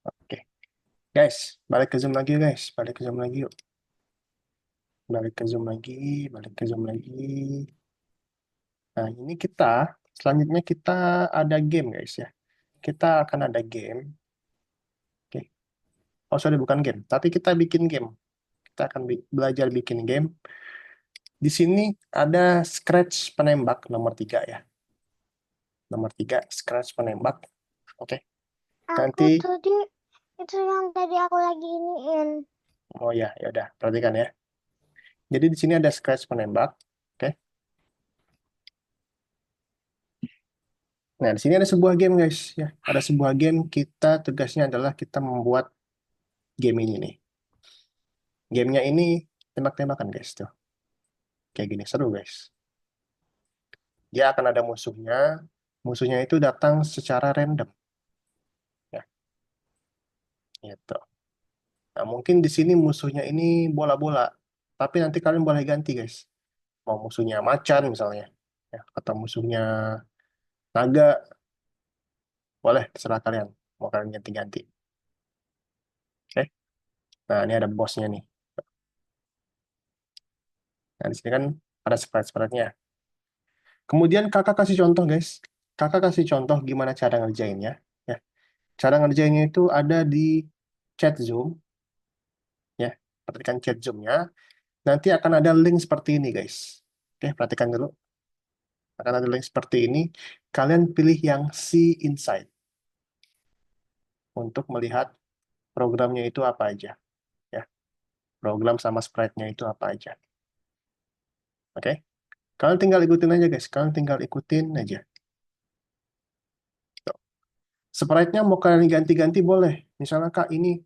Oke, guys, balik ke Zoom lagi guys. Balik ke Zoom lagi yuk. Balik ke Zoom lagi, balik ke Zoom lagi. Nah, ini selanjutnya kita ada game guys ya. Kita akan ada game. Oke. Oh, sorry, bukan game. Tapi kita bikin game. Kita akan belajar bikin game. Di sini ada scratch penembak nomor 3 ya. Nomor 3, scratch penembak. Oke. Aku Nanti, tadi itu yang tadi aku lagi iniin. oh ya, ya udah, perhatikan ya. Jadi di sini ada scratch penembak. Oke. Nah, di sini ada sebuah game guys ya. Ada sebuah game, kita tugasnya adalah kita membuat game ini nih. Gamenya ini tembak-tembakan guys tuh. Kayak gini, seru guys. Dia akan ada musuhnya. Musuhnya itu datang secara random. Ya, gitu. Nah, mungkin di sini musuhnya ini bola-bola. Tapi nanti kalian boleh ganti guys. Mau musuhnya macan misalnya. Ya, atau musuhnya naga. Boleh, terserah kalian. Mau kalian ganti-ganti. Oke. Nah, ini ada bosnya nih. Nah, di sini kan ada sprite-sprite-nya. Kemudian kakak kasih contoh, guys. Kakak kasih contoh gimana cara ngerjainnya. Ya. Cara ngerjainnya itu ada di chat Zoom. Ya. Perhatikan chat Zoom-nya. Nanti akan ada link seperti ini, guys. Oke, perhatikan dulu. Akan ada link seperti ini. Kalian pilih yang See Inside untuk melihat programnya itu apa aja. Ya. Program sama sprite-nya itu apa aja. Oke. Kalian tinggal ikutin aja, guys. Kalian tinggal ikutin aja. Tuh. Sprite-nya mau kalian ganti-ganti boleh. Misalnya, Kak, ini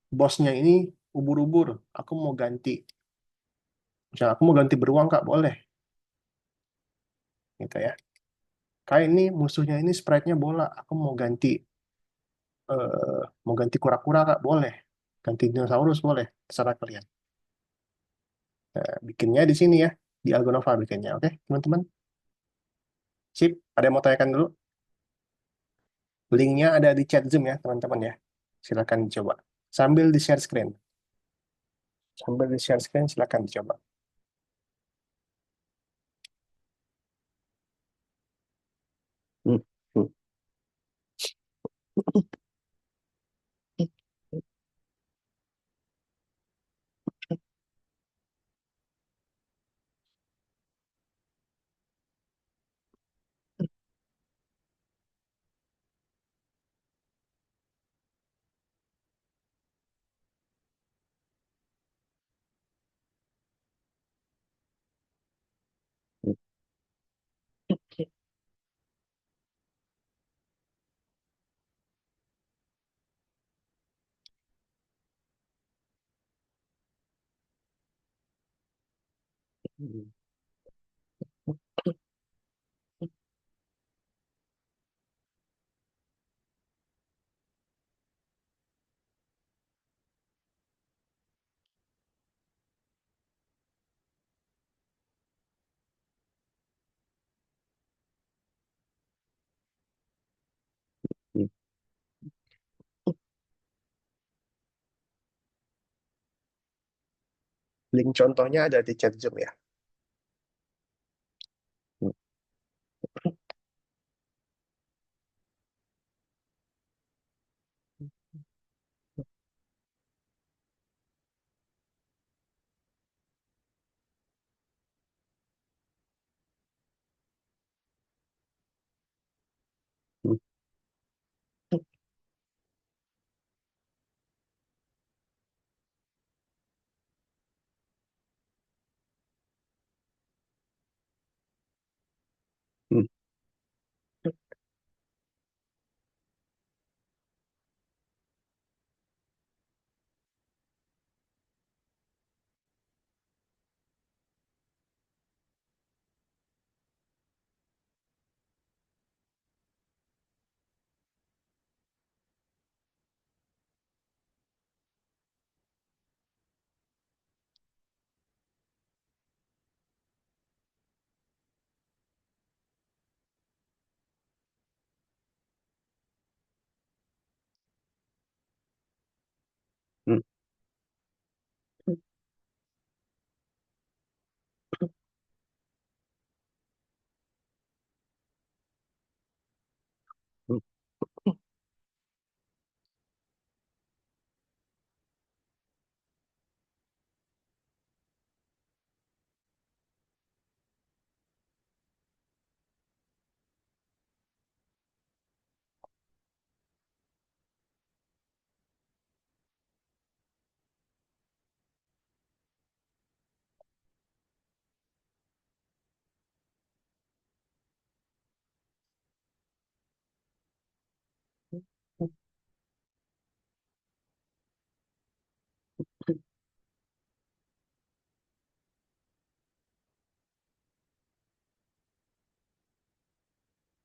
bosnya ini ubur-ubur. Aku mau ganti. Misalnya, aku mau ganti beruang, Kak, boleh. Gitu ya. Kak, ini musuhnya ini sprite-nya bola. Aku mau ganti kura-kura, Kak, boleh. Ganti dinosaurus, boleh. Terserah kalian. Nah, bikinnya di sini ya. Di Algonova bikinnya. Oke, teman-teman? Sip. Ada yang mau tanyakan dulu? Linknya ada di chat Zoom ya, teman-teman ya. Silakan dicoba. Sambil di-share screen. Sambil di-share screen, silakan dicoba. Hmm. Hmm. Hmm. Link contohnya ada di chat Zoom ya. Hmm. Hmm. Hmm. Hmm. Hmm.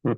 Hmm.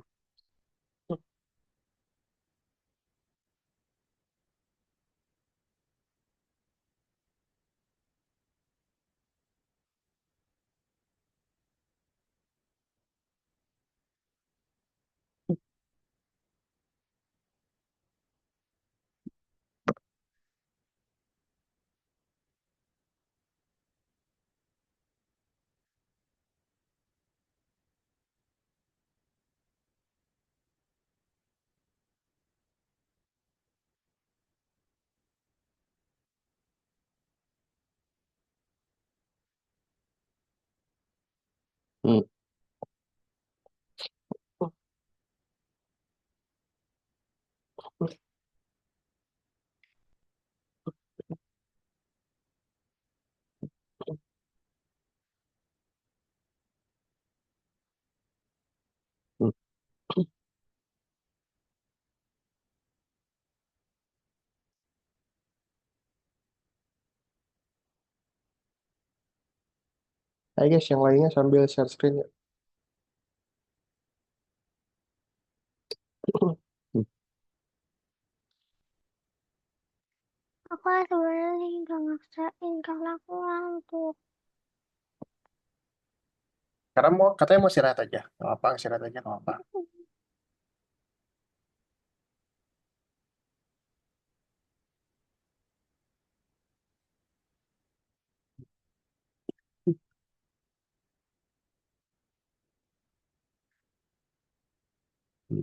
Hmm. Hmm. Ayo guys, yang lainnya sambil share screen ya. Hmm. Aku sebenarnya nggak ngaksain karena aku ngantuk. Karena mau katanya mau istirahat aja. Nggak apa, istirahat aja nggak apa. Hmm.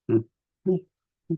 Hmm. Hmm.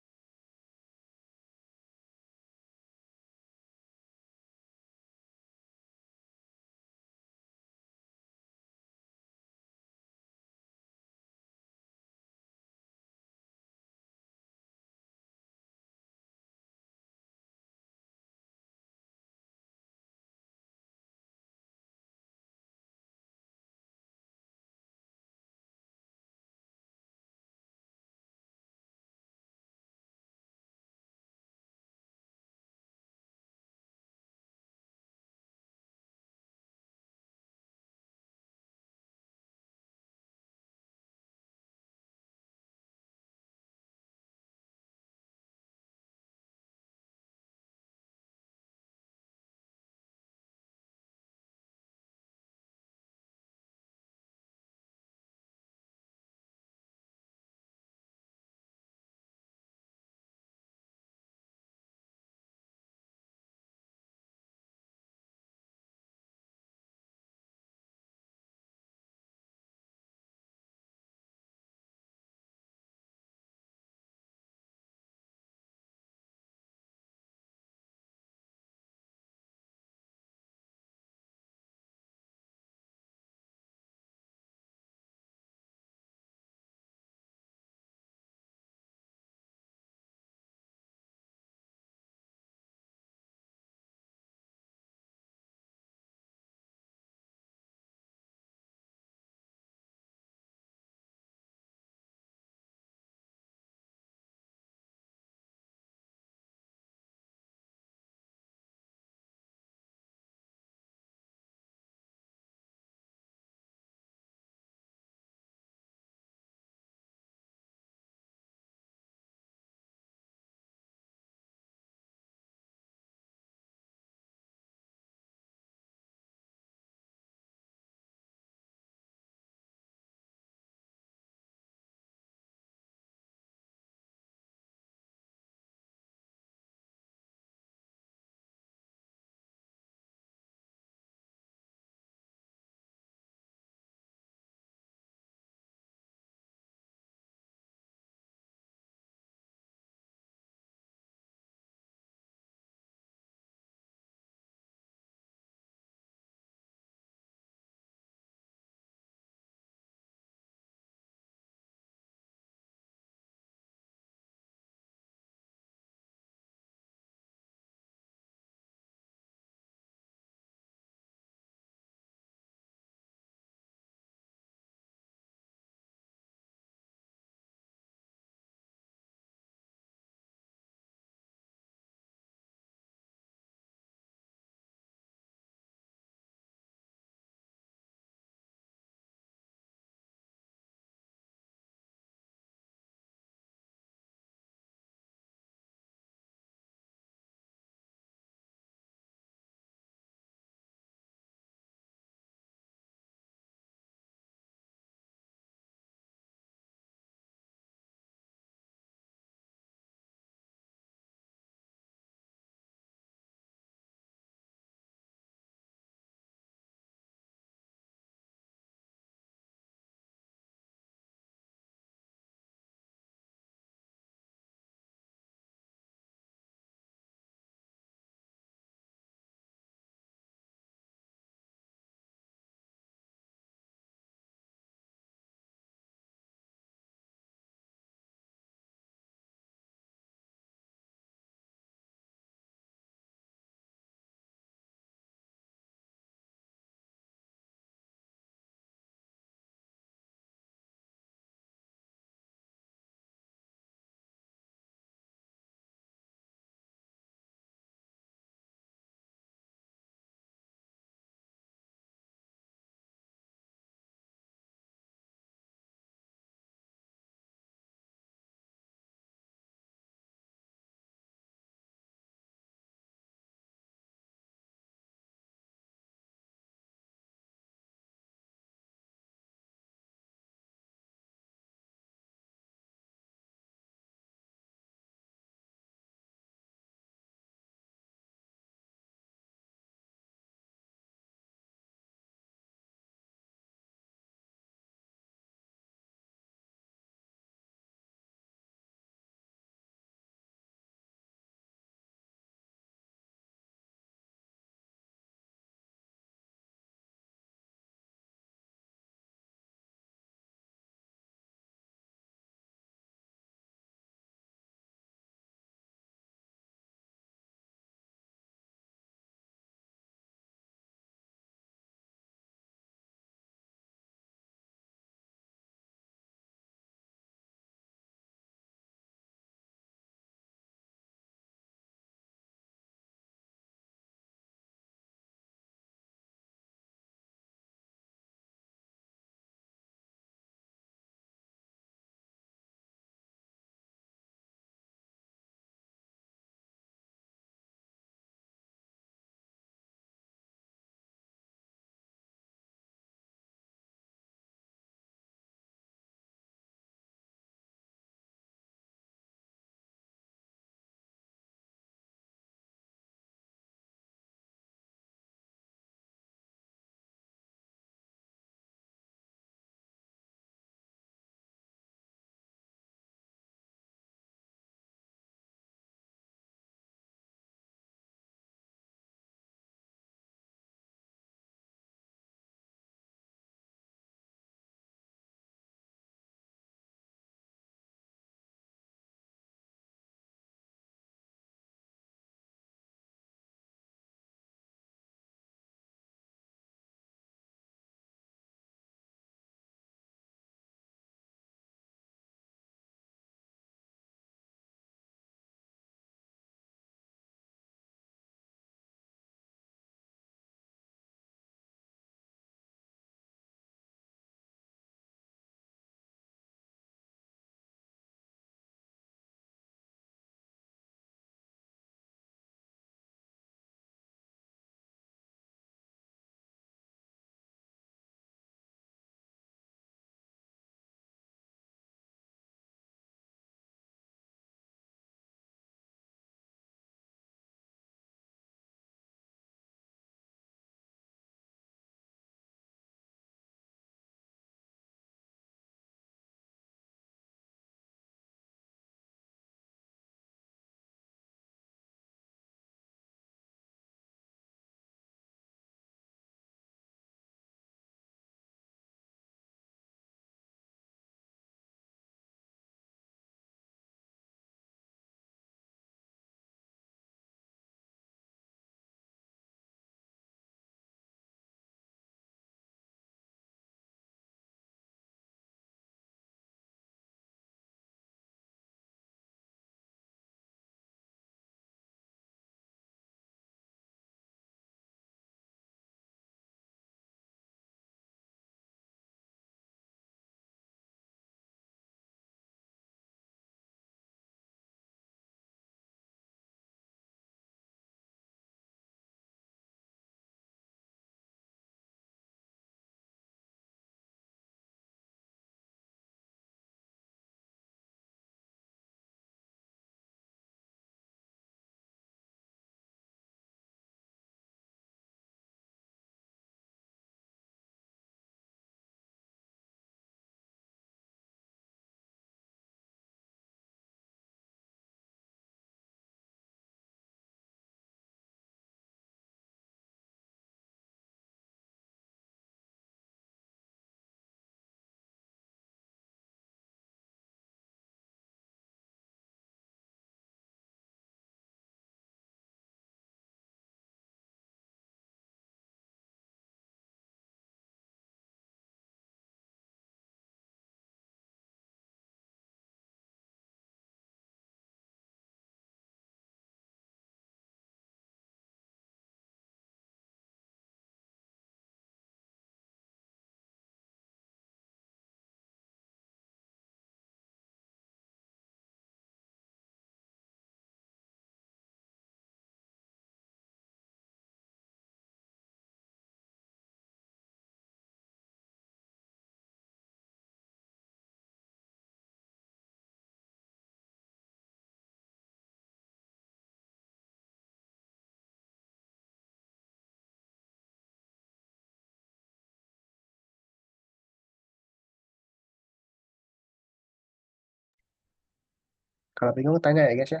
Kalau bingung tanya ya guys ya.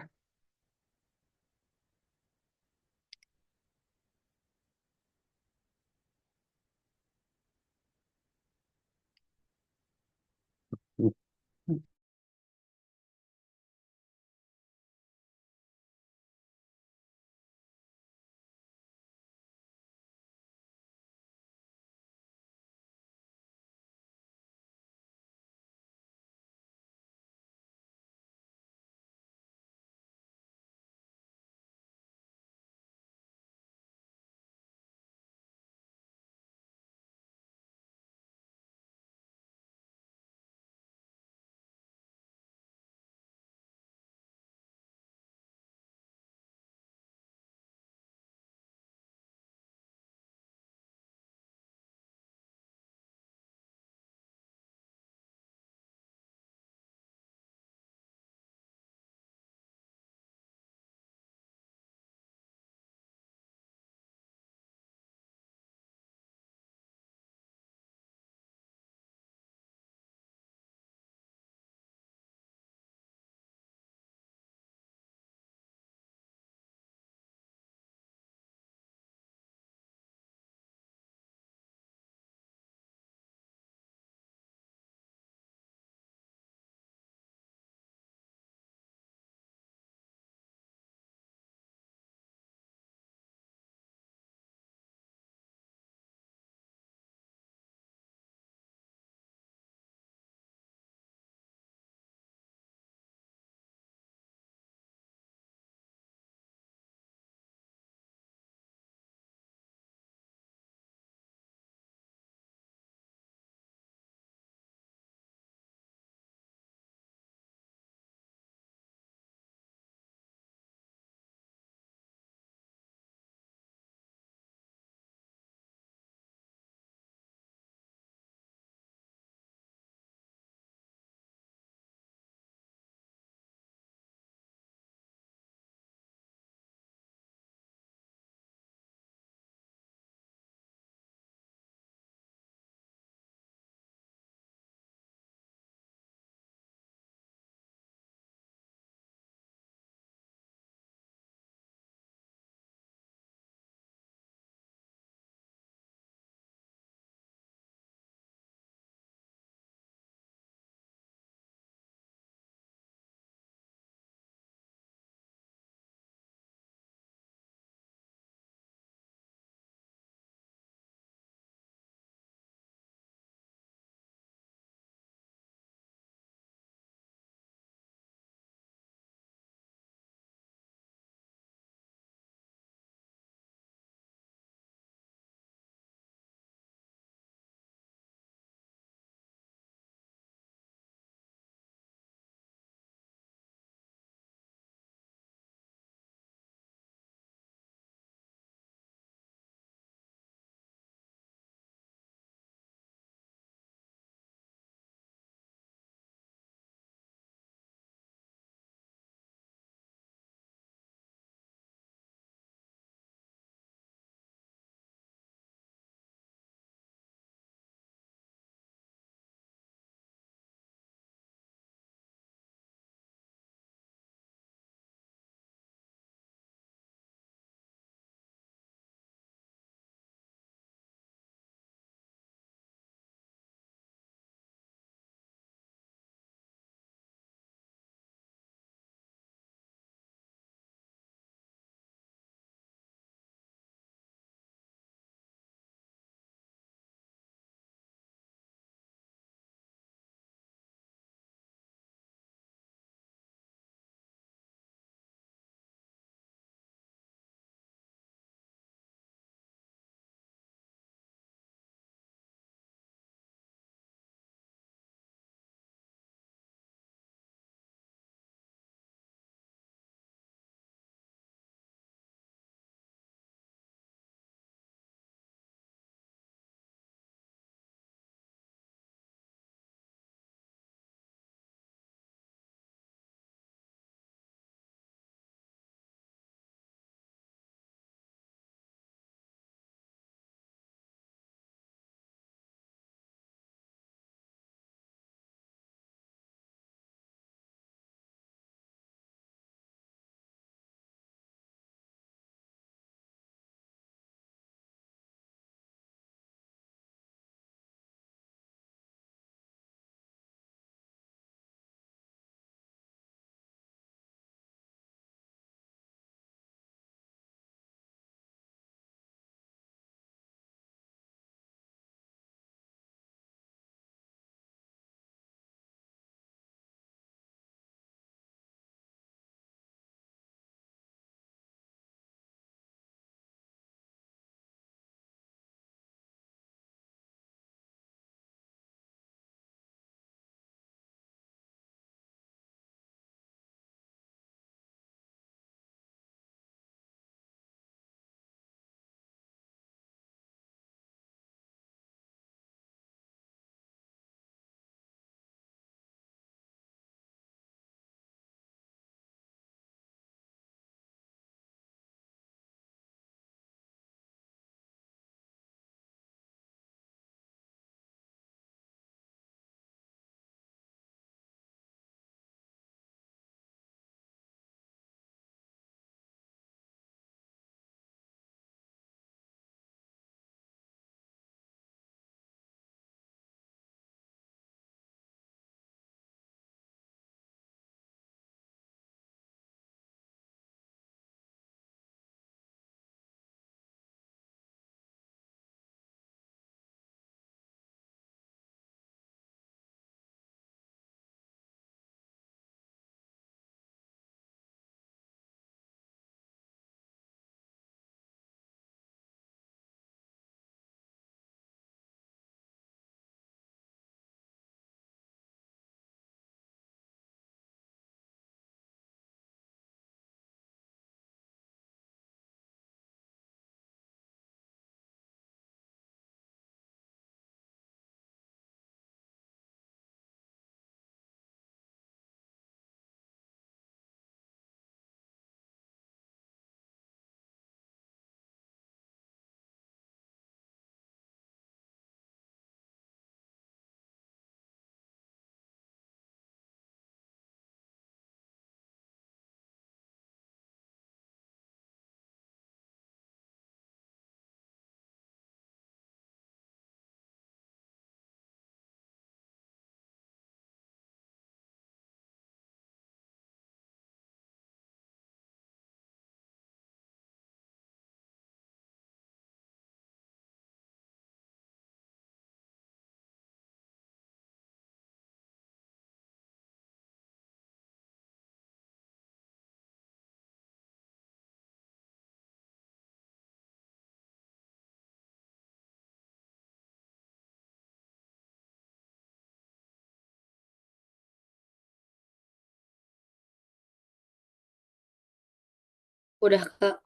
Udah, Kak.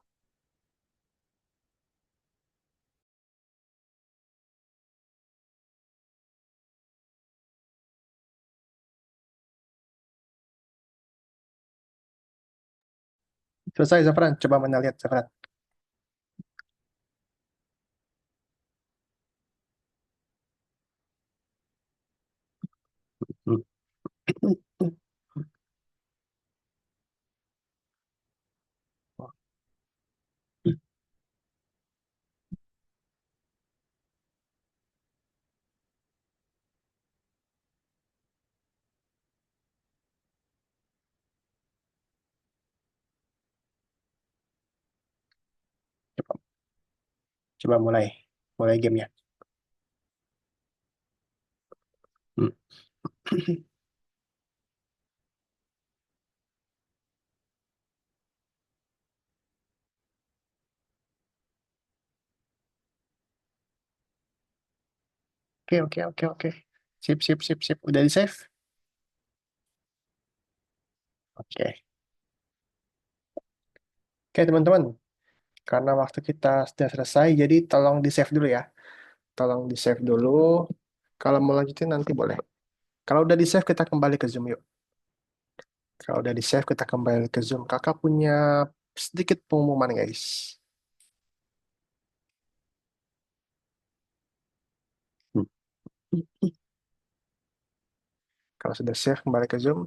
Selesai, Zafran. Coba mana lihat, Zafran. Hmm. Coba, coba mulai. Mulai gamenya. Hmm. Oke, oke, oke, oke. Sip, sip, sip, sip. Udah di save? Oke. Oke, teman-teman. Karena waktu kita sudah selesai, jadi tolong di save dulu ya. Tolong di save dulu. Kalau mau lanjutin nanti boleh. Kalau udah di save, kita kembali ke Zoom yuk. Kalau udah di save, kita kembali ke Zoom. Kakak punya sedikit pengumuman, guys. Hmm. Kalau sudah save, kembali ke Zoom.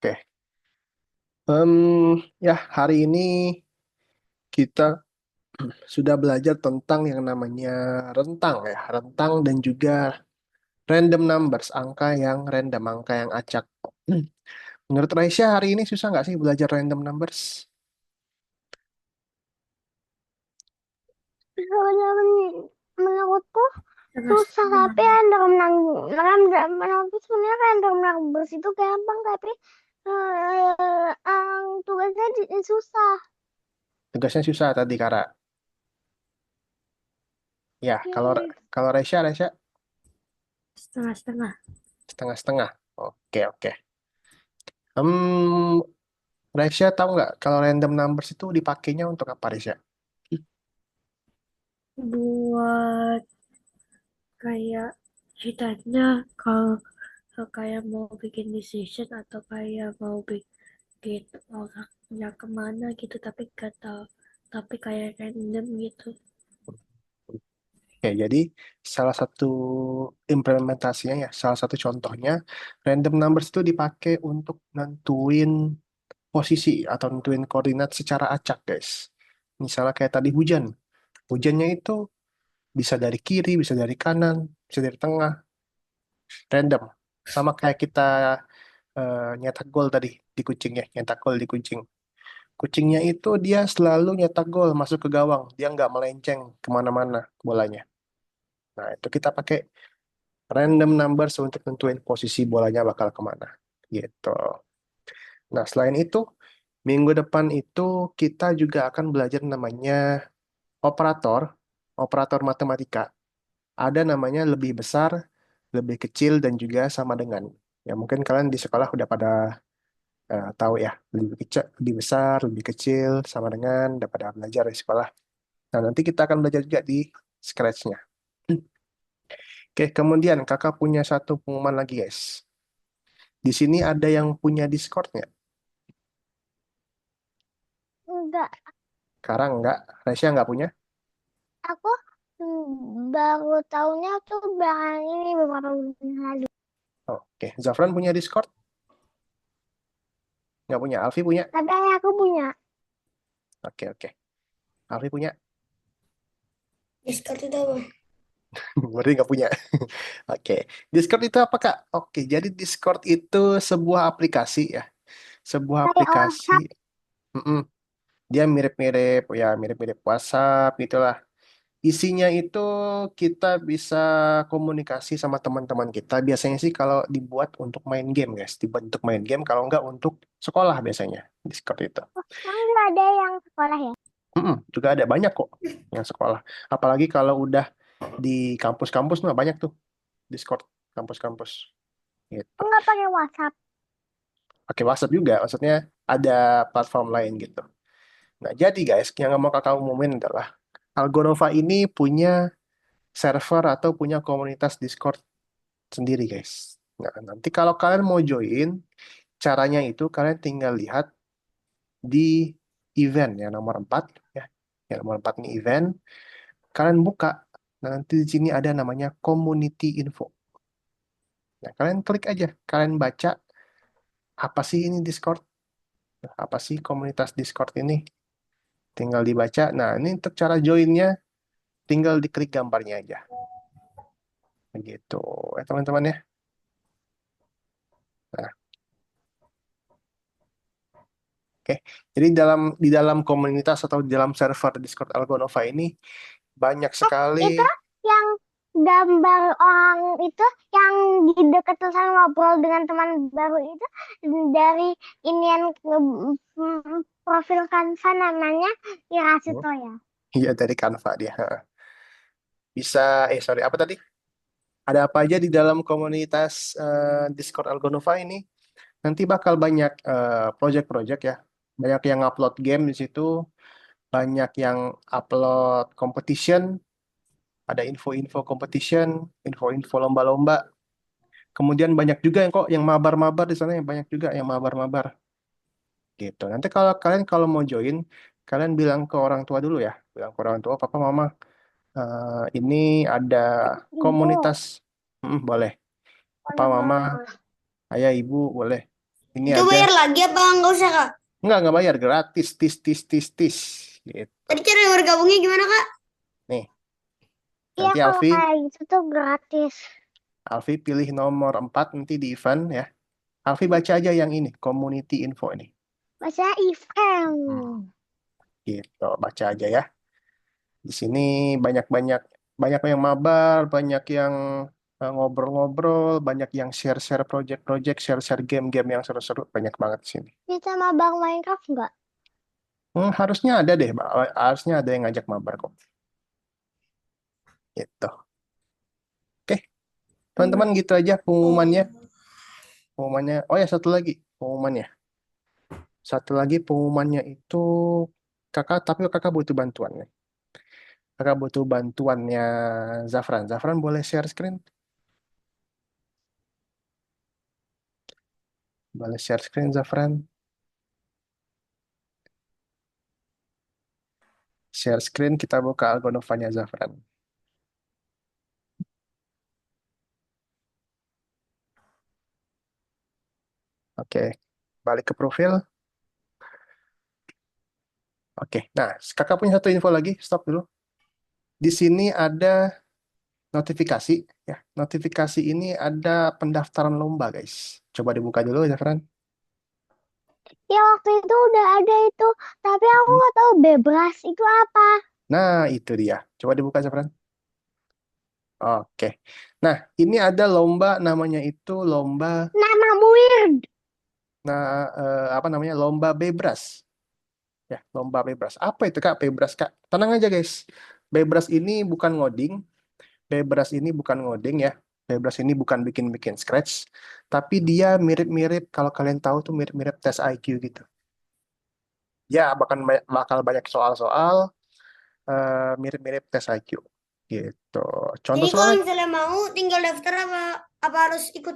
Oke. Ya, hari ini kita sudah belajar tentang yang namanya rentang ya. Rentang dan juga random numbers. Angka yang random, angka yang acak. Menurut Raisya, hari ini susah nggak sih belajar random numbers? Sebenarnya menurutku susah, Setengah-setengah. tapi menurutku sebenarnya random numbers itu gampang, tapi tugasnya susah. Tugasnya susah tadi, Kara. Ya, kalau Yes. kalau Raisya Setengah-setengah. setengah-setengah. Oke, oke. Hmm, Raisya tahu nggak kalau random numbers itu dipakainya untuk apa, Raisya? Buat kayak ceritanya kalau kayak mau bikin decision atau kayak mau bikin orangnya kemana gitu tapi gak tahu tapi kayak random gitu. Oke, jadi salah satu implementasinya ya, salah satu contohnya, random numbers itu dipakai untuk nentuin posisi atau nentuin koordinat secara acak, guys. Misalnya kayak tadi hujan. Hujannya itu bisa dari kiri, bisa dari kanan, bisa dari tengah, random. Sama kayak kita nyetak gol tadi di kucing ya, nyetak gol di kucing. Kucingnya itu dia selalu nyetak gol masuk ke gawang, dia nggak melenceng kemana-mana bolanya. Nah, itu kita pakai random numbers untuk tentuin posisi bolanya bakal kemana. Gitu. Nah, selain itu, minggu depan itu kita juga akan belajar namanya operator, operator matematika. Ada namanya lebih besar, lebih kecil, dan juga sama dengan. Ya, mungkin kalian di sekolah udah pada tahu ya, lebih kecil, lebih besar, lebih kecil, sama dengan, udah pada belajar di sekolah. Nah, nanti kita akan belajar juga di Scratch-nya. Oke, kemudian kakak punya satu pengumuman lagi, guys. Di sini ada yang punya Discord nggak? Enggak, Sekarang nggak. Resya nggak punya? aku baru tahunya tuh belakangan ini beberapa bulan lalu. Oke, Zafran punya Discord? Nggak punya. Alfi punya? Tapi ayahku punya. Oke, oke. Alfi punya? Discord itu apa? Berarti nggak punya. Oke. Discord itu apa, Kak? Oke, jadi Discord itu sebuah aplikasi ya. Sebuah Kayak aplikasi. WhatsApp. Mm-mm. Dia mirip-mirip, ya mirip-mirip WhatsApp gitulah. Isinya itu kita bisa komunikasi sama teman-teman kita. Biasanya sih kalau dibuat untuk main game, guys. Dibuat untuk main game, kalau nggak untuk sekolah biasanya. Discord itu. Emang nggak ada yang sekolah ya? Juga ada banyak kok yang sekolah. Apalagi kalau udah di kampus-kampus mah banyak tuh Discord kampus-kampus. Gitu. Oh, nggak pakai WhatsApp. Pakai WhatsApp juga, maksudnya ada platform lain gitu. Nah, jadi guys, yang mau kakak umumin adalah Algonova ini punya server atau punya komunitas Discord sendiri, guys. Nah, nanti kalau kalian mau join, caranya itu kalian tinggal lihat di event ya nomor 4 ya. Yang nomor 4 ini event, kalian buka. Nah, nanti di sini ada namanya community info. Nah, kalian klik aja, kalian baca apa sih ini Discord? Apa sih komunitas Discord ini? Tinggal dibaca. Nah, ini untuk cara joinnya, tinggal diklik gambarnya aja. Begitu, teman-teman ya. Nah, oke. Jadi di dalam komunitas atau di dalam server Discord Algonova ini banyak sekali. Itu yang gambar orang itu yang di dekat tulisan ngobrol dengan teman baru itu dari ini yang profil Canva namanya Irasito ya. Iya, dari Canva dia. Ha. Bisa, sorry, apa tadi? Ada apa aja di dalam komunitas Discord Algonova ini? Nanti bakal banyak project-project ya. Banyak yang upload game di situ, banyak yang upload competition, ada info-info competition, info-info lomba-lomba. Kemudian banyak juga yang kok yang mabar-mabar di sana, yang banyak juga yang mabar-mabar gitu. Nanti kalau mau join, kalian bilang ke orang tua dulu ya, bilang ke orang tua, papa, mama, ini ada Ibu, komunitas. Boleh. Papa, mama, mama. ayah, ibu, boleh. Ini Itu ada. bayar lagi apa nggak usah, Kak? Nggak bayar, gratis, tis, tis, tis, tis. Gitu. Tadi cara bergabungnya gimana, Kak? Nih, Iya nanti kalau kayak gitu tuh gratis. Alfi pilih nomor 4 nanti di event ya. Alfi baca aja yang ini, community info ini. Baca event. Gitu, baca aja ya. Di sini banyak-banyak banyak yang mabar, banyak yang ngobrol-ngobrol, banyak yang share-share project-project, share-share game-game yang seru-seru, banyak banget di sini. Kita sama Bang Minecraft nggak? Harusnya ada deh, Mbak. Harusnya ada yang ngajak mabar kok. Gitu. Oke, teman-teman gitu aja pengumumannya. Pengumumannya. Oh ya, satu lagi pengumumannya. Satu lagi pengumumannya itu tapi kakak butuh bantuan nih. Kakak butuh bantuannya Zafran. Zafran boleh share screen? Boleh share screen, Zafran? Share screen, kita buka Algonovanya Zafran. Oke, balik ke profil. Oke, nah kakak punya satu info lagi, stop dulu. Di sini ada notifikasi, ya. Notifikasi ini ada pendaftaran lomba, guys. Coba dibuka dulu, Zafran. Ya waktu itu udah ada itu, tapi aku nggak tahu bebas itu apa. Nah, itu dia. Coba dibuka, Zafran. Oke. Nah, ini ada lomba namanya itu lomba, Nama weird. nah apa namanya? Lomba Bebras. Ya, lomba Bebras. Apa itu, Kak? Bebras, Kak. Tenang aja, guys. Bebras ini bukan ngoding. Bebras ini bukan ngoding ya. Bebras ini bukan bikin-bikin scratch. Tapi dia mirip-mirip, kalau kalian tahu tuh mirip-mirip tes IQ gitu. Ya, bakal banyak soal-soal mirip-mirip tes IQ. Gitu. Contoh Jadi kalau soalnya, misalnya mau tinggal daftar apa harus ikut?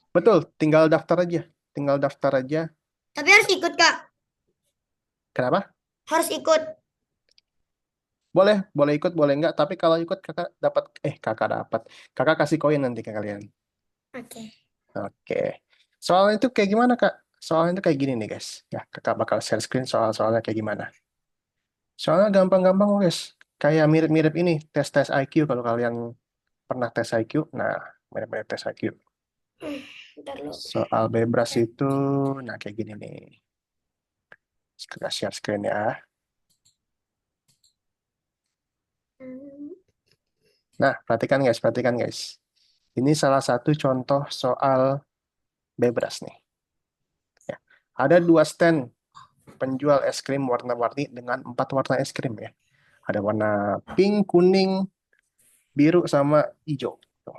betul, tinggal daftar aja. Tinggal daftar aja. Tapi harus ikut, Kak. Kenapa? Harus ikut. Boleh ikut, boleh enggak. Tapi kalau ikut kakak dapat. Kakak kasih koin nanti ke kalian. Oke. Oke. Soalnya itu kayak gimana, Kak? Soalnya itu kayak gini nih, guys. Ya, kakak bakal share screen soal-soalnya kayak gimana. Soalnya gampang-gampang, guys. Kayak mirip-mirip ini, tes-tes IQ kalau kalian pernah tes IQ. Nah, mirip-mirip tes IQ. Ntar lu. Soal bebas itu, nah kayak gini nih. Kita share screen ya. Nah, perhatikan guys, perhatikan guys. Ini salah satu contoh soal bebas nih. Ya. Ada 2 stand penjual es krim warna-warni dengan 4 warna es krim ya. Ada warna pink, kuning, biru, sama hijau. Tuh.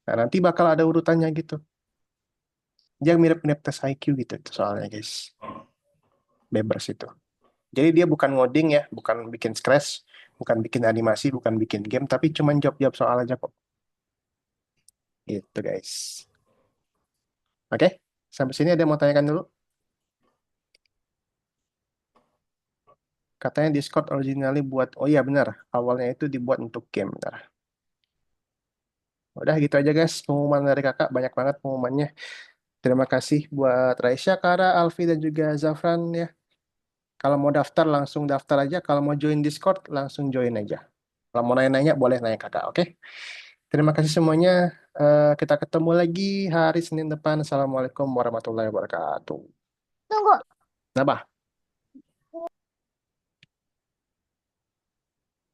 Nah, nanti bakal ada urutannya gitu. Dia mirip-mirip tes IQ gitu itu soalnya guys. Bebas itu. Jadi dia bukan ngoding ya, bukan bikin Scratch, bukan bikin animasi, bukan bikin game, tapi cuma jawab-jawab soal aja kok. Gitu guys. Oke, sampai sini ada yang mau tanyakan dulu? Katanya Discord originally buat, oh iya benar, awalnya itu dibuat untuk game. Benar. Udah gitu aja guys, pengumuman dari kakak, banyak banget pengumumannya. Terima kasih buat Raisya, Kara, Alfi, dan juga Zafran ya. Kalau mau daftar langsung daftar aja, kalau mau join Discord langsung join aja. Kalau mau nanya-nanya boleh nanya kakak, oke? Terima kasih semuanya. Kita ketemu lagi hari Senin depan. Assalamualaikum warahmatullahi wabarakatuh. Tunggu. Kenapa?